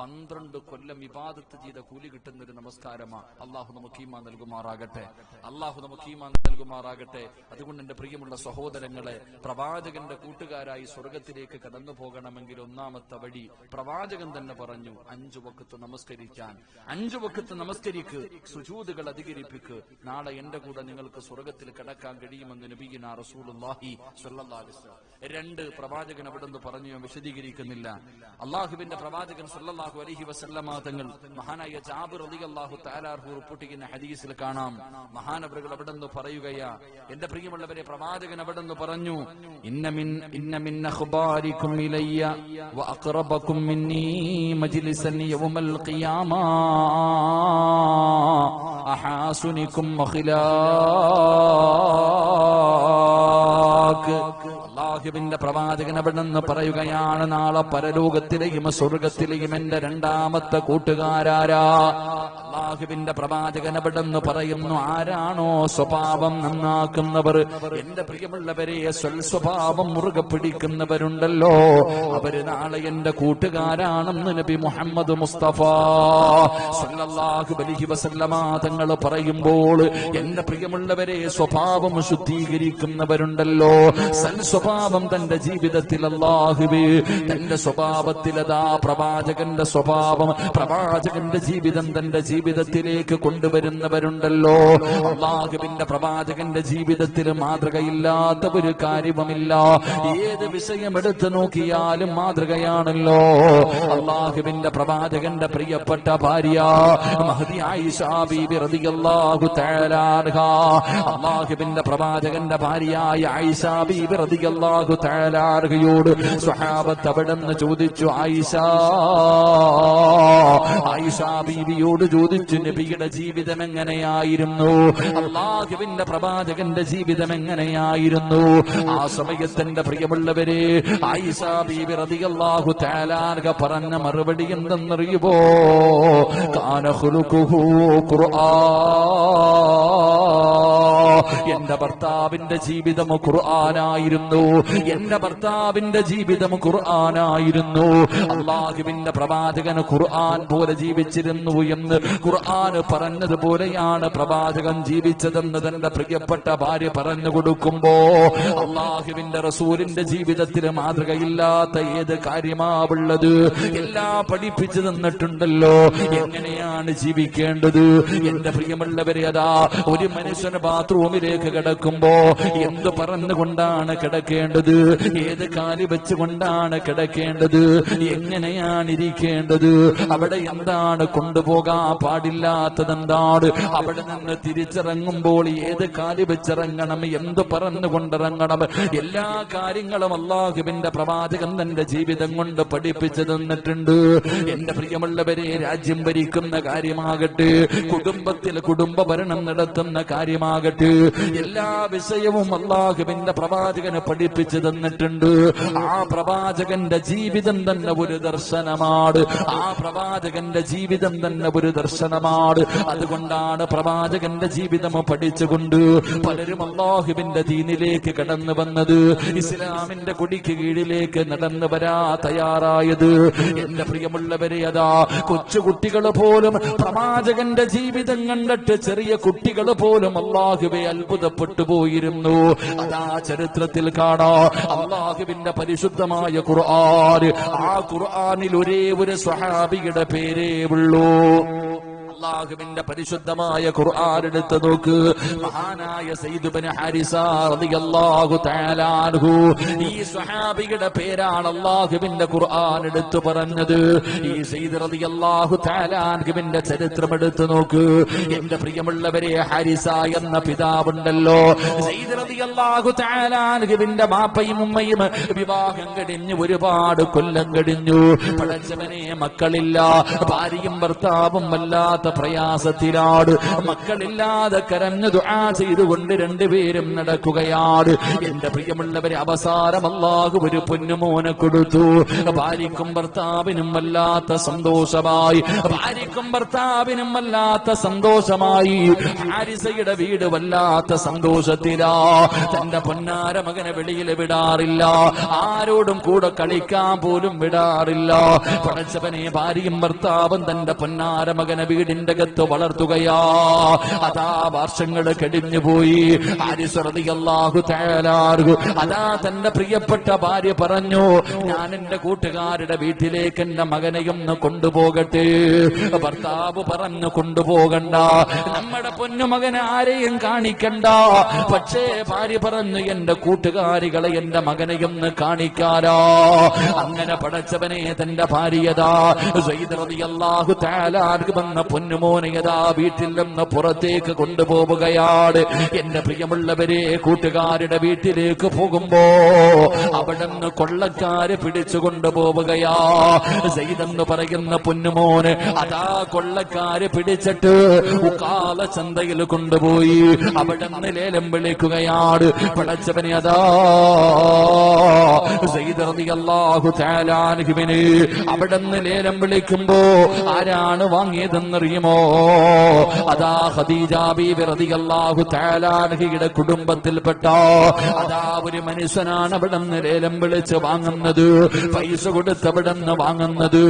12 കൊല്ലം ഇബാദത്ത് ചെയ്ത കൂലി കിട്ടുന്ന ഒരു നമസ്കാരമാണ്. അള്ളാഹു നമുക്ക് ഈമാൻ നൽകുമാറാകട്ടെ. അള്ളാഹു നമുക്ക് ഈമാൻ നൽകുമാറാകട്ടെ. അതുകൊണ്ട് എന്റെ പ്രിയമുള്ള സഹോദരങ്ങളെ, പ്രവാചകന്റെ കൂട്ടുകാരായി സ്വർഗത്തിലേക്ക് കടന്നു പോകണമെങ്കിൽ ഒന്നാമത്തെ വഴി പ്രവാചകൻ തന്നെ പറഞ്ഞു, 5 വഖത്ത് നമസ്കരിക്കാൻ. 5 വഖത്ത് നമസ്കരിക്ക്, സുജൂദുകൾ അധികരിപ്പിക്ക്. നാളെ എന്റെ കൂടെ നിങ്ങൾക്ക് സ്വർഗത്തിൽ കടക്കാൻ കഴിയുമെന്ന് നബിയുനാ റസൂലുള്ളാഹി സ്വല്ലല്ലാഹു അലൈഹി വസല്ലം. 2 പ്രവാചകൻ അവിടുന്ന് പറഞ്ഞു, ഞാൻ വിശദീകരിക്കുന്നില്ല. അള്ളാഹുവിന്റെ പ്രവാചകൻ സ്വല്ലല്ലാഹു അലൈഹി വസല്ലമ തങ്ങൾ മഹാനായ ജാബിർ റളിയല്ലാഹു തആല അൻഹു റിപ്പോർട്ട് ചെയ്യുന്ന ഹദീസിൽ കാണാം, മഹാനവറുകൾ അവിടുന്ന് പറയുകയാ, എന്റെ പ്രിയമുള്ളവരെ, പ്രവാചകൻ അവിടുന്ന് പറഞ്ഞു, ഇന്ന മിൻ അഖ്ബാരികും ഇലയ്യ വഅഖറബകും മിന്നി മജ്ലിസൻ യൗമൽ ഖിയാമ അഹാസുനികും അഖ്ലാഖ്. അല്ലാഹുവിന്റെ പ്രവാചകൻ അവിടുന്ന് പറയുകയാണ്, നാളെ പരലോകത്തിലെയും സ്വർഗത്തിലെയും എന്റെ രണ്ടാമത്തെ കൂട്ടുകാരാരാ? അല്ലാഹുവിന്റെ പ്രവാചകൻ അവിടുന്ന് പറയുന്നു, ആരാണോ സ്വഭാവം നന്നാക്കുന്നവർ, എന്റെ പ്രിയമുള്ളവരെ, സ്വൽസ്വഭാവം മുറുകെ പിടിക്കുന്നവരുണ്ടല്ലോ, അവര് നാളെ എന്റെ കൂട്ടുകാരാണെന്ന് നബി മുഹമ്മദ് മുസ്തഫ സല്ലല്ലാഹു അലൈഹി വസല്ലമ തങ്ങൾ പറയുമ്പോൾ, എന്റെ പ്രിയമുള്ളവരെ, സ്വഭാവം ശുദ്ധീകരിക്കുന്നവരുണ്ടല്ലോ, സൽസ്വഭാവം തന്റെ ജീവിതത്തിൽ അല്ലാഹുവേ തന്റെ സ്വഭാവത്തിലതാ പ്രവാചകന്റെ സ്വഭാവം, പ്രവാചകന്റെ ജീവിതം തന്റെ ജീവിതത്തിലേക്ക് കൊണ്ടുവരുന്നവരുണ്ടല്ലോ. അല്ലാഹുവിന്റെ പ്രവാചകന്റെ ജീവിതത്തിൽ മാതൃകയില്ലാത്ത ഒരു കാര്യവുമില്ല. ഏത് വിഷയം എടുത്തു നോക്കിയാലും മാതൃകയാണല്ലോ. അല്ലാഹുവിന്റെ പ്രവാചകന്റെ പ്രിയപ്പെട്ട ഭാര്യ മഹദി ആയിഷ ബീബി റളിയല്ലാഹു തആല അൻഹാ, അല്ലാഹുവിന്റെ പ്രവാചകന്റെ ഭാര്യയായ ആയിഷ ബീബി റളിയല്ലാഹു തആല അൻഹയോട് സ്വഹാബത്ത് അവിടുന്ന് ചോദിച്ചു, ആയിഷ ബീവിയോട് ചോദിച്ചു, നബിയുടെ ജീവിതം എങ്ങനെയായിരുന്നു, അല്ലാഹുവിന്റെ പ്രവാചകന്റെ ജീവിതം എങ്ങനെയായിരുന്നു? ആ സമയത്തിന്റെ പ്രിയമുള്ളവരെ, ആയിഷ ബീബി റളിയല്ലാഹു തആല അൻഹ പറഞ്ഞ മറുപടി എന്തെന്നറിയുമോ? കാന ഖുലുഖുഹു ഖുർആൻ. എന്റെ ഭർത്താവിന്റെ ജീവിതം ഖുർആനായിരുന്നു, എന്റെ ഭർത്താവിന്റെ ജീവിതം ഖുർആനായിരുന്നു. അല്ലാഹുവിന്റെ പ്രവാചകൻ ഖുർആൻ പോലെ ജീവിച്ചിരുന്നു എന്ന് ഖുർആൻ പറഞ്ഞതുപോലെയാണ് പ്രവാചകൻ ജീവിച്ചതെന്ന് തന്റെ പ്രിയപ്പെട്ട ഭാര്യ പറഞ്ഞു കൊടുക്കുമ്പോ, അല്ലാഹുവിന്റെ റസൂലിന്റെ ജീവിതത്തിൽ മാതൃകയില്ലാത്ത ഏത് കാര്യമാവുള്ളത്? എല്ലാം പഠിപ്പിച്ചു തന്നിട്ടുണ്ടല്ലോ, എങ്ങനെയാണ് ജീവിക്കേണ്ടത്. എന്റെ പ്രിയമുള്ളവരെ, അതാ ഒരു മനുഷ്യന് ബാത്റൂമിലേക്ക് കിടക്കുമ്പോ എന്ത് പറഞ്ഞുകൊണ്ടാണ് കിടക്കേണ്ടത്, ഏത് കാലി വെച്ചുകൊണ്ടാണ് കിടക്കേണ്ടത്, എങ്ങനെയാണ് ഇരിക്കേണ്ടത്, അവിടെ എന്താണ് കൊണ്ടുപോകാൻ പാടില്ലാത്തതെന്താണ്, അവിടെ നിന്ന് തിരിച്ചിറങ്ങുമ്പോൾ ഏത് കാലി വെച്ചിറങ്ങണം, എന്ത് പറഞ്ഞുകൊണ്ടിറങ്ങണം, എല്ലാ കാര്യങ്ങളും അല്ലാഹുവിന്റെ പ്രവാചകൻ തന്റെ ജീവിതം കൊണ്ട് പഠിപ്പിച്ചു തന്നിട്ടുണ്ട്. എന്റെ പ്രിയമുള്ളവരെ, രാജ്യം ഭരിക്കുന്ന കാര്യമാകട്ടെ, കുടുംബത്തിൽ കുടുംബ ഭരണം നടത്തുന്ന കാര്യമാകട്ടെ, എല്ലാ വിഷയവും അല്ലാഹുവിന്റെ പ്രവാചകന് പഠിപ്പിച്ചു തന്നിട്ടുണ്ട്. ആ പ്രവാചകന്റെ ജീവിതം തന്നെ ഒരു ദർശനമാണ്, ആ പ്രവാചകന്റെ ജീവിതം തന്നെ ഒരു ദർശനമാണ്. അതുകൊണ്ടാണ് പ്രവാചകന്റെ ജീവിതം പഠിച്ചുകൊണ്ട് പലരും അല്ലാഹുവിന്റെ ദീനിലേക്ക് കടന്നു വന്നത്, ഇസ്ലാമിന്റെ കൊടിക്ക് കീഴിലേക്ക് നടന്നു വരാ തയ്യാറായത്. എന്റെ പ്രിയമുള്ളവരെ, അതാ കൊച്ചുകുട്ടികൾ പോലും പ്രവാചകന്റെ ജീവിതം കണ്ടിട്ട്, ചെറിയ കുട്ടികൾ പോലും അല്ലാഹുവെ അത്ഭുതപ്പെട്ടു പോയിരുന്നു. അതാ ചരിത്രത്തിൽ കാണാ, അല്ലാഹുവിന്റെ പരിശുദ്ധമായ ഖുർആൻ, ആ ഖുർആനിൽ ഒരേ ഒരു സ്വഹാബിയുടെ പേരേ ഉള്ളൂ. അല്ലാഹുവിന്റെ പരിശുദ്ധമായ ഖുർആൻ എടുത്തു നോക്ക്, മഹാനായ സയ്യിദ് ഇബ്നു ഹാരിസ റളിയല്ലാഹു തആല അൻഹു, ഈ സ്വഹാബിയുടെ പേരാണ് അല്ലാഹുവിന്റെ ഖുർആൻ എടുത്തു പറഞ്ഞത്. ഈ സയ്യിദ് റളിയല്ലാഹു തആല അൻഹുവിന്റെ ചരിത്രം എടുത്തു നോക്ക്. എന്റെ പ്രിയമുള്ളവരെ, ഹാരിസ എന്ന പിതാവുണ്ടല്ലോ, സയ്യിദ് റളിയല്ലാഹു തആല അൻഹുവിന്റെ ബാപ്പയും ഉമ്മയും വിവാഹം കഴിഞ്ഞ് ഒരുപാട് കൊല്ലം കഴിഞ്ഞു. പടച്ചവനെ, മക്കളില്ല, ഭാര്യയും ഭർത്താവും വല്ലാത്ത പ്രയാസത്തിലാണ്, മക്കളില്ലാതെ കരഞ്ഞു ദുആ ചെയ്തുകൊണ്ട് രണ്ടുപേരും നടക്കുകയാണ്. എന്റെ പ്രിയമുള്ളവരെ, അവസാനം അല്ലാഹു ഒരു പൊന്നുമോനെ കൊടുത്തു. ഭാര്യക്കും ഭർത്താവിനും വല്ലാത്ത സന്തോഷമായി, ഭാര്യക്കും ഭർത്താവിനും വല്ലാത്ത സന്തോഷമായി. ഹാരിസയുടെ വീട് വല്ലാത്ത സന്തോഷത്തിലാ. തന്റെ പൊന്നാര മകനെ വെളിയിൽ വിടാറില്ല, ആരോടും കൂടെ കളിക്കാൻ പോലും വിടാറില്ല. പടച്ചവനെ, ഭാര്യയും ഭർത്താവും തന്റെ പൊന്നാര മകനെ വീടിന്റെ വീടിന്റെ അകത്ത് വളർത്തുകയാ. അതാ വർഷങ്ങൾ കഴിഞ്ഞുപോയി. ഹാരിസ് റളിയല്ലാഹു തആല അൻഹു അതാ തന്റെ പ്രിയപ്പെട്ട ഭാര്യ പറഞ്ഞു, ഞാൻ എന്റെ കൂട്ടുകാരുടെ വീട്ടിലേക്ക് എന്റെ മകനെയൊന്ന് കൊണ്ടുപോകട്ടെ. ഭർത്താവ് പറഞ്ഞു, കൊണ്ടുപോകണ്ട, നമ്മുടെ പൊന്നുമകനെ ആരെയും കാണിക്കണ്ട. പക്ഷേ ഭാര്യ പറഞ്ഞു, എന്റെ കൂട്ടുകാരികളെ എന്റെ മകനെയൊന്ന് കാണിക്കാരോ. അങ്ങനെ പടച്ചവനെ തന്റെ ഭാര്യതാ സയ്യിദ് റളിയല്ലാഹു തആല അൻഹു വന്ന പൊന്നുമോനെയതാ വീട്ടിൽ നിന്ന് പുറത്തേക്ക് കൊണ്ടുപോവുകയാണ്. എന്റെ പ്രിയമുള്ളവരെ, കൂട്ടുകാരുടെ വീട്ടിലേക്ക് പോകുമ്പോ അവിടെ നിന്ന് കൊള്ളക്കാര് പിടിച്ചു കൊണ്ടുപോവുകയാ. സയ്യിദ് എന്ന് പറയുന്ന പൊന്നുമോന് അതാ കൊള്ളക്കാര് പിടിച്ചിട്ട് ഉക്കാല ചന്തയിൽ കൊണ്ടുപോയി അവിടെ നിന്ന് ലേലം വിളിക്കുകയാണ്. പടച്ചവനെ അതാ സയ്യിദ് റളിയല്ലാഹു തആല അൻഹുവിനെ അവിടെ നിന്ന് ലേലം വിളിക്കുമ്പോ ആരാണ് വാങ്ങിയതെന്നറിയുമോ? അതാ ഖദീജ ബീവി റളിയല്ലാഹു തആല അൻഹയുടെ കുടുംബത്തിൽപ്പെട്ട അതാ ഒരു മനുഷ്യനാണ് അവിടെ നിന്ന് ലേലം വിളിച്ച് വാങ്ങുന്നത്. പൈസ കൊടുത്ത് അവിടെ നിന്ന് വാങ്ങുന്നത്.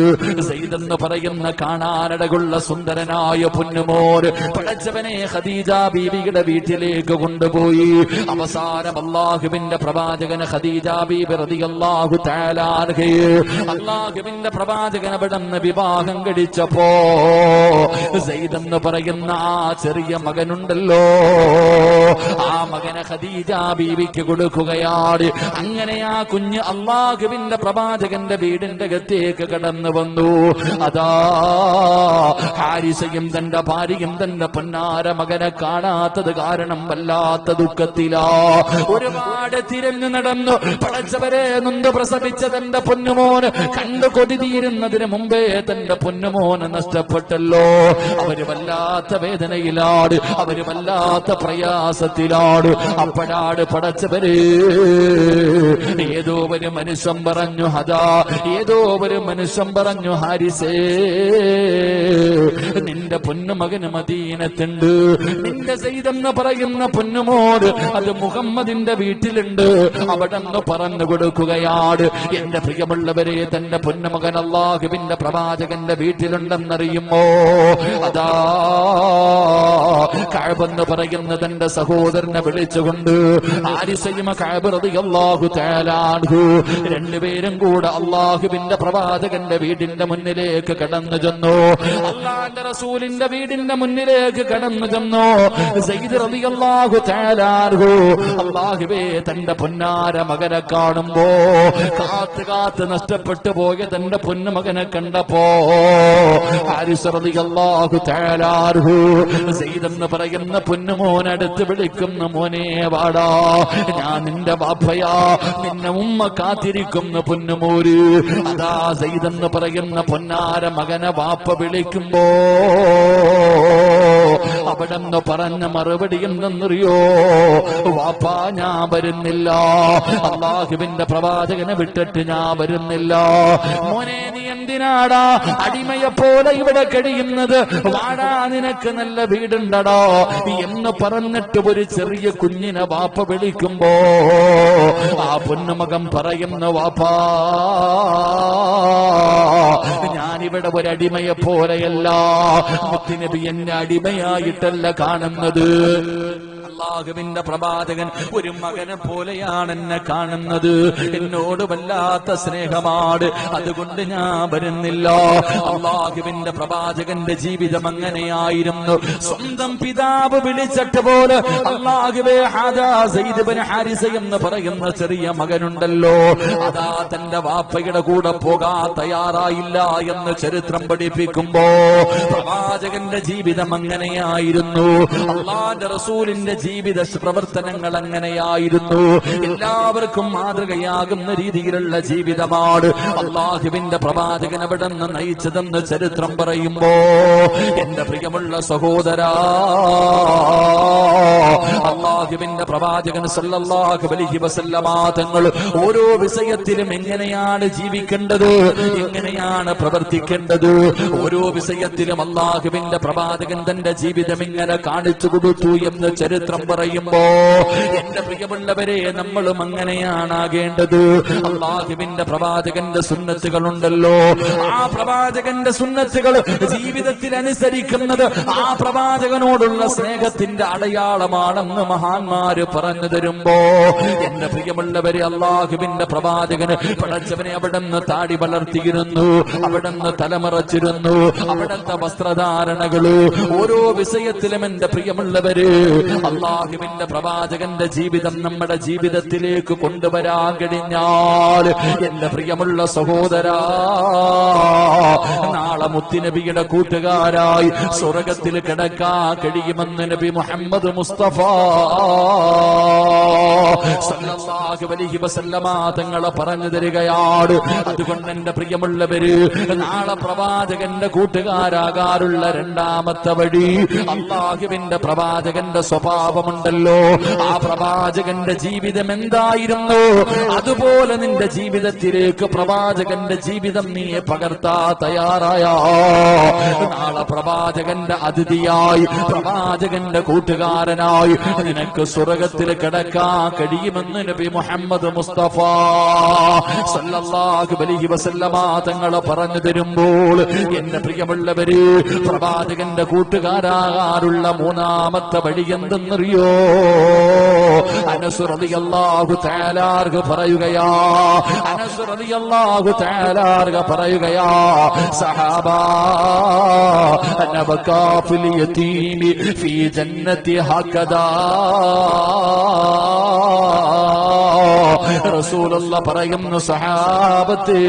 സയ്യിദ് എന്ന് പറയുന്ന കാണാനടകുള്ള സുന്ദരനായ പൊന്നുമോൻ പടച്ചവനെ ഖദീജ ബീവിയുടെ വീട്ടിലേക്ക് കൊണ്ടുപോയി. അവസാനം അല്ലാഹുവിന്റെ പ്രവാചകൻ ഖദീജ ബീവി റളിയല്ലാഹു തആല അൻഹയെ അല്ലാഹുവിന്റെ പ്രവാചകൻ അവിടെ നിന്ന് വിവാഹം കഴിച്ചപ്പോ സയ്യിദ് എന്ന് പറയുന്ന ആ ചെറിയ മകനുണ്ടല്ലോ, ആ മകനെ ഖദീജ ബീവിക്ക് കൊടുക്കുകയാണ്. അങ്ങനെ ആ കുഞ്ഞ് അല്ലാഹുവിന്റെ പ്രവാചകന്റെ വീടിന്റെ അകത്തേക്ക് കടന്നു വന്നു. അതാ ഹാരിസയും തന്റെ ഭാര്യയും തന്റെ പൊന്നാര മകനെ കാണാത്തത് കാരണം വല്ലാത്ത ദുഃഖത്തിലാ. ഒരുപാട് തിരഞ്ഞു നടന്നു. പടച്ചവരെ, നൊന്ത് പ്രസവിച്ച തന്റെ പൊന്നുമോന് കണ്ടു കൊതി തീരുന്നതിന് മുമ്പേ തന്റെ പൊന്നുമോന് നഷ്ടപ്പെട്ടല്ലോ. അവര് വല്ലാത്ത വേദനയിലാണ്, അവര് വല്ലാത്ത പ്രയാസത്തിലാണ്. അപ്പോഴാണ് പടച്ചവരെ ഏതോ ഒരു മനുഷ്യൻ പറഞ്ഞു, ഹദാ ഏതോ ഒരു മനുഷ്യൻ പറഞ്ഞു, ഹാരിസേ, നിന്റെ പൊന്നുമകന് മദീനത്തുണ്ട്. നിന്റെ സയ്യിദ് എന്ന് പറയുന്ന പൊന്നുമോട് അത് മുഹമ്മദിന്റെ വീട്ടിലുണ്ട്. അവിടെ നിന്ന് പറഞ്ഞു കൊടുക്കുകയാണ്. എന്റെ പ്രിയമുള്ളവരെ, തന്റെ പൊന്നുമകൻ അല്ലാഹുവിന്റെ പ്രവാചകന്റെ വീട്ടിലുണ്ടെന്നറിയുമോ? അതാ കഅബ് എന്ന് പറയുന്ന തന്റെ സഹോദരനെ വിളിച്ചുകൊണ്ട് ഹാരിസയും കഅബ് റളിയല്ലാഹു തആല അൻഹു രണ്ടുപേരും കൂടെ അല്ലാഹുവിന്റെ പ്രവാചകന്റെ വീടിന്റെ മുന്നിലേക്ക് കടന്നു ചെന്നു. അല്ലാഹുവിന്റെ റസൂലിന്റെ വീടിന്റെ മുന്നിലേക്ക് കടന്നു ചെന്നു. സയ്യിദ് റളിയല്ലാഹു തആല അൻഹു അല്ലാഹുവേ, തന്റെ പൊന്നാര മകനെ കാണുമ്പോ കാത്ത് കാത്ത് നഷ്ടപ്പെട്ടു പോയ തന്റെ പൊന്നുമകനെ കണ്ടപ്പോ ഹാരിസ് റളിയല്ലാഹു തആല അൻഹു സയ്യിദ് എന്ന് പറയുന്ന പൊന്നുമോനടുത്ത് വിളിക്കുന്നു, മോനെ വാടാ, ഞാൻ നിന്റെ ബാപ്പയാ, നിന്നെ ഉമ്മ കാത്തിരിക്കുന്ന പൊന്നുമോര്. അതാ സയ്യിദ് എന്ന് പറയുന്ന പൊന്നാര മകനെ വാപ്പ വിളിക്കുമ്പോ അവിടെ നിന്ന് പറഞ്ഞ മറുപടി എന്തെന്നറിയോ? വാപ്പാ, ഞാൻ വരുന്നില്ല, അല്ലാഹുവിന്റെ പ്രവാചകനെ വിട്ടിട്ട് ഞാൻ വരുന്നില്ല. മോനെ, നീ എന്തിനാടാ അടിമയെ പോലെ ഇവിടെ കഴിയുന്നത്? വാടാ, നിനക്ക് നല്ല വീടുണ്ടടാ എന്ന് പറഞ്ഞിട്ട് ഒരു ചെറിയ കുഞ്ഞിനെ വാപ്പ വിളിക്കുമ്പോ ആ പൊന്നുമകൻ പറയുന്നു, വാപ്പാ, ഞാനിവിടെ ഒരടിമയെ പോലെയല്ല, മുത്തുനബി എന്നെ അടിമയായിട്ടല്ല കാണുന്നത്. അല്ലാഹുവിന്റെ പ്രവാചകൻ ഒരു മകനെ പോലെയാണ് എന്നെ കാണുന്നത്. എന്നോട് വല്ലാത്ത സ്നേഹമാണ്, അതുകൊണ്ട് ഞാൻ വരുന്നില്ല. അല്ലാഹുവിന്റെ പ്രവാചകന്റെ ജീവിതം അങ്ങനെയായിരുന്നു. സ്വന്തം പിതാവ് വിളിച്ചിട്ട് പോലെ അല്ലാഹുവേ, ഹാദാ സയ്യിദ് ഇബ്നു ഹാരിസ എന്ന് പറയുന്ന ചെറിയ മകനുണ്ടല്ലോ, അതാ തന്റെ വാപ്പയുടെ കൂടെ പോകാൻ തയ്യാറായില്ല എന്ന് ചരിത്രം പഠിപ്പിക്കുമ്പോ പ്രവാചകന്റെ ജീവിതം അങ്ങനെയായിരുന്നു. അല്ലാഹുവിന്റെ റസൂലിന്റെ ജീവിത പ്രവർത്തനങ്ങൾ അങ്ങനെയായിരുന്നു. എല്ലാവർക്കും മാതൃകയാകുന്ന രീതിയിലുള്ള ജീവിതമാണ് അല്ലാഹുവിന്റെ പ്രവാചകൻ അവിടെ നിന്ന് നയിച്ചതെന്ന് ചരിത്രം പറയുമ്പോ എന്റെ പ്രിയമുള്ള സഹോദരാ, അല്ലാഹുവിന്റെ പ്രവാചകൻ സല്ലല്ലാഹു അലൈഹി വസല്ലമ തങ്ങൾ ഓരോ വിഷയത്തിലും എങ്ങനെയാണ് ജീവിക്കേണ്ടത്, എങ്ങനെയാണ് പ്രവർത്തിക്കേണ്ടത്, ഓരോ വിഷയത്തിലും അല്ലാഹുവിന്റെ പ്രവാചകൻ തന്റെ ജീവിതം ഇങ്ങനെ കാണിച്ചു കൊടുത്തു എന്ന് ചരിത്രം ചരിത്രം പറയുമ്പോ എന്റെ പ്രിയമുള്ളവരെ നമ്മളും അങ്ങനെയാണാകേണ്ടത്. അല്ലാഹുവിന്റെ പ്രവാചകന്റെ സുന്നത്തുകളുണ്ടല്ലോ, ആ പ്രവാചകന്റെ സുന്നത്തുകൾ ജീവിതത്തിൽ അനുസരിക്കുന്നത് ആ പ്രവാചകനോടുള്ള സ്നേഹത്തിന്റെ അടയാളമാണെന്ന് മഹാന്മാര് പറഞ്ഞു തരുമ്പോ എന്റെ പ്രിയമുള്ളവരെ അല്ലാഹുവിന്റെ പ്രവാചകന് പടച്ചവനെ അവിടുന്ന് താടി വളർത്തിയിരുന്നു, അവിടുന്ന് തലമറച്ചിരുന്നു, അവിടുത്തെ വസ്ത്രധാരണകള് ഓരോ വിഷയത്തിലും എന്റെ പ്രിയമുള്ളവര് അല്ലാഹുവിന്റെ പ്രവാചകന്റെ ജീവിതം നമ്മുടെ ജീവിതത്തിലേക്ക് കൊണ്ടുവരാൻ കഴിഞ്ഞാൽ എന്റെ പ്രിയമുള്ള സഹോദരാ, നാളെ മുത്തുനബിയുടെ കൂട്ടുകാരായി സ്വർഗത്തിൽ കിടക്കാൻ കഴിയുമെന്ന് നബി മുഹമ്മദ് മുസ്തഫ സല്ലല്ലാഹു അലൈഹി വസല്ലമ തങ്ങളെ പറഞ്ഞു തരികയാണ്. അതുകൊണ്ട് എന്റെ പ്രിയമുള്ളവര് നാളെ പ്രവാചകന്റെ കൂട്ടുകാരാകാനുള്ള രണ്ടാമത്തെ വഴി അല്ലാഹുവിന്റെ പ്രവാചകന്റെ സ്വഭാവമുണ്ടല്ലോ, ആ പ്രവാചകന്റെ ജീവിതം എന്തായിരുന്നു അതുപോലെ നിന്റെ ജീവിതത്തിലേക്ക് പ്രവാചകന്റെ ജീവിതം നീ പകർത്താ തയ്യാറായോ? നാളെ പ്രവാചകന്റെ അതിഥിയായി പ്രവാചകന്റെ കൂട്ടുകാരനായി നിനക്ക് സ്വർഗത്തിൽ കിടക്കാൻ കഴിയുമെന്ന് നബി മുഹമ്മദ് മുസ്തഫ സല്ലല്ലാഹു അലൈഹി വസല്ലമ തങ്ങൾ പറഞ്ഞു തരുമ്പോൾ എന്റെ പ്രിയമുള്ളവര് പ്രവാചകന്റെ കൂട്ടുകാരാകാനുള്ള മൂന്നാമത്തെ വഴി എന്തെന്നറിയോ? അനസ് റളിയല്ലാഹു തആല പറയുകയാ, അനസ് റളിയല്ലാഹു തആല പറയുകയാ, സഹാബാ അനബകാ ഫിൽ യതീമി ഫീ ജന്നതി ഹകദാ. റസൂലുള്ളാഹി പറയുന്നു, സഹാബത്തേ,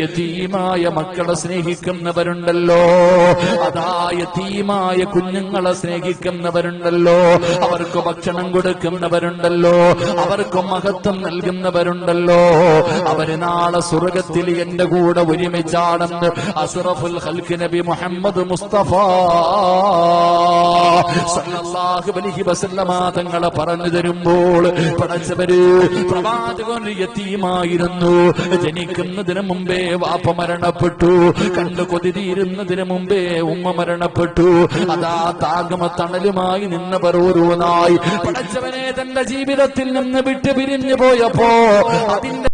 യതീമായ മക്കളെ സ്നേഹിക്കുന്നവരുണ്ടല്ലോ, അതാ യതീമായ കുഞ്ഞുങ്ങളെ സ്നേഹിക്കുന്നവരുണ്ടല്ലോ, അവർക്ക് ഭക്ഷണം കൊടുക്കുന്നവരുണ്ടല്ലോ, അവർക്ക് മഹത്വം നൽകുന്നവരുണ്ടല്ലോ, അവര് നാളെ സ്വർഗത്തിൽ എന്റെ കൂടെ ഒരുമിച്ചാണെന്ന് അസ്റഫുൽ ഖൽഖ് നബി മുഹമ്മദ് മുസ്തഫ സല്ലല്ലാഹു അലൈഹി വസല്ലമ തങ്ങളെ പറഞ്ഞു തരുമ്പോൾ പടച്ചവര് പ്രവാചകൻ യതീമായിരുന്നു, ജനിക്കുന്നതിന് മുമ്പേ വാപ്പ മരണപ്പെട്ടു, കണ്ടു കൊതിരുന്നതിന് മുമ്പേ ഉമ്മ മരണപ്പെട്ടു, അതാ താഗമ തണലുമായി നിന്നവർ ഓരോന്നായി പടച്ചവനെ തന്റെ ജീവിതത്തിൽ നിന്ന് വിട്ടു പിരിഞ്ഞു പോയപ്പോ അതിന്റെ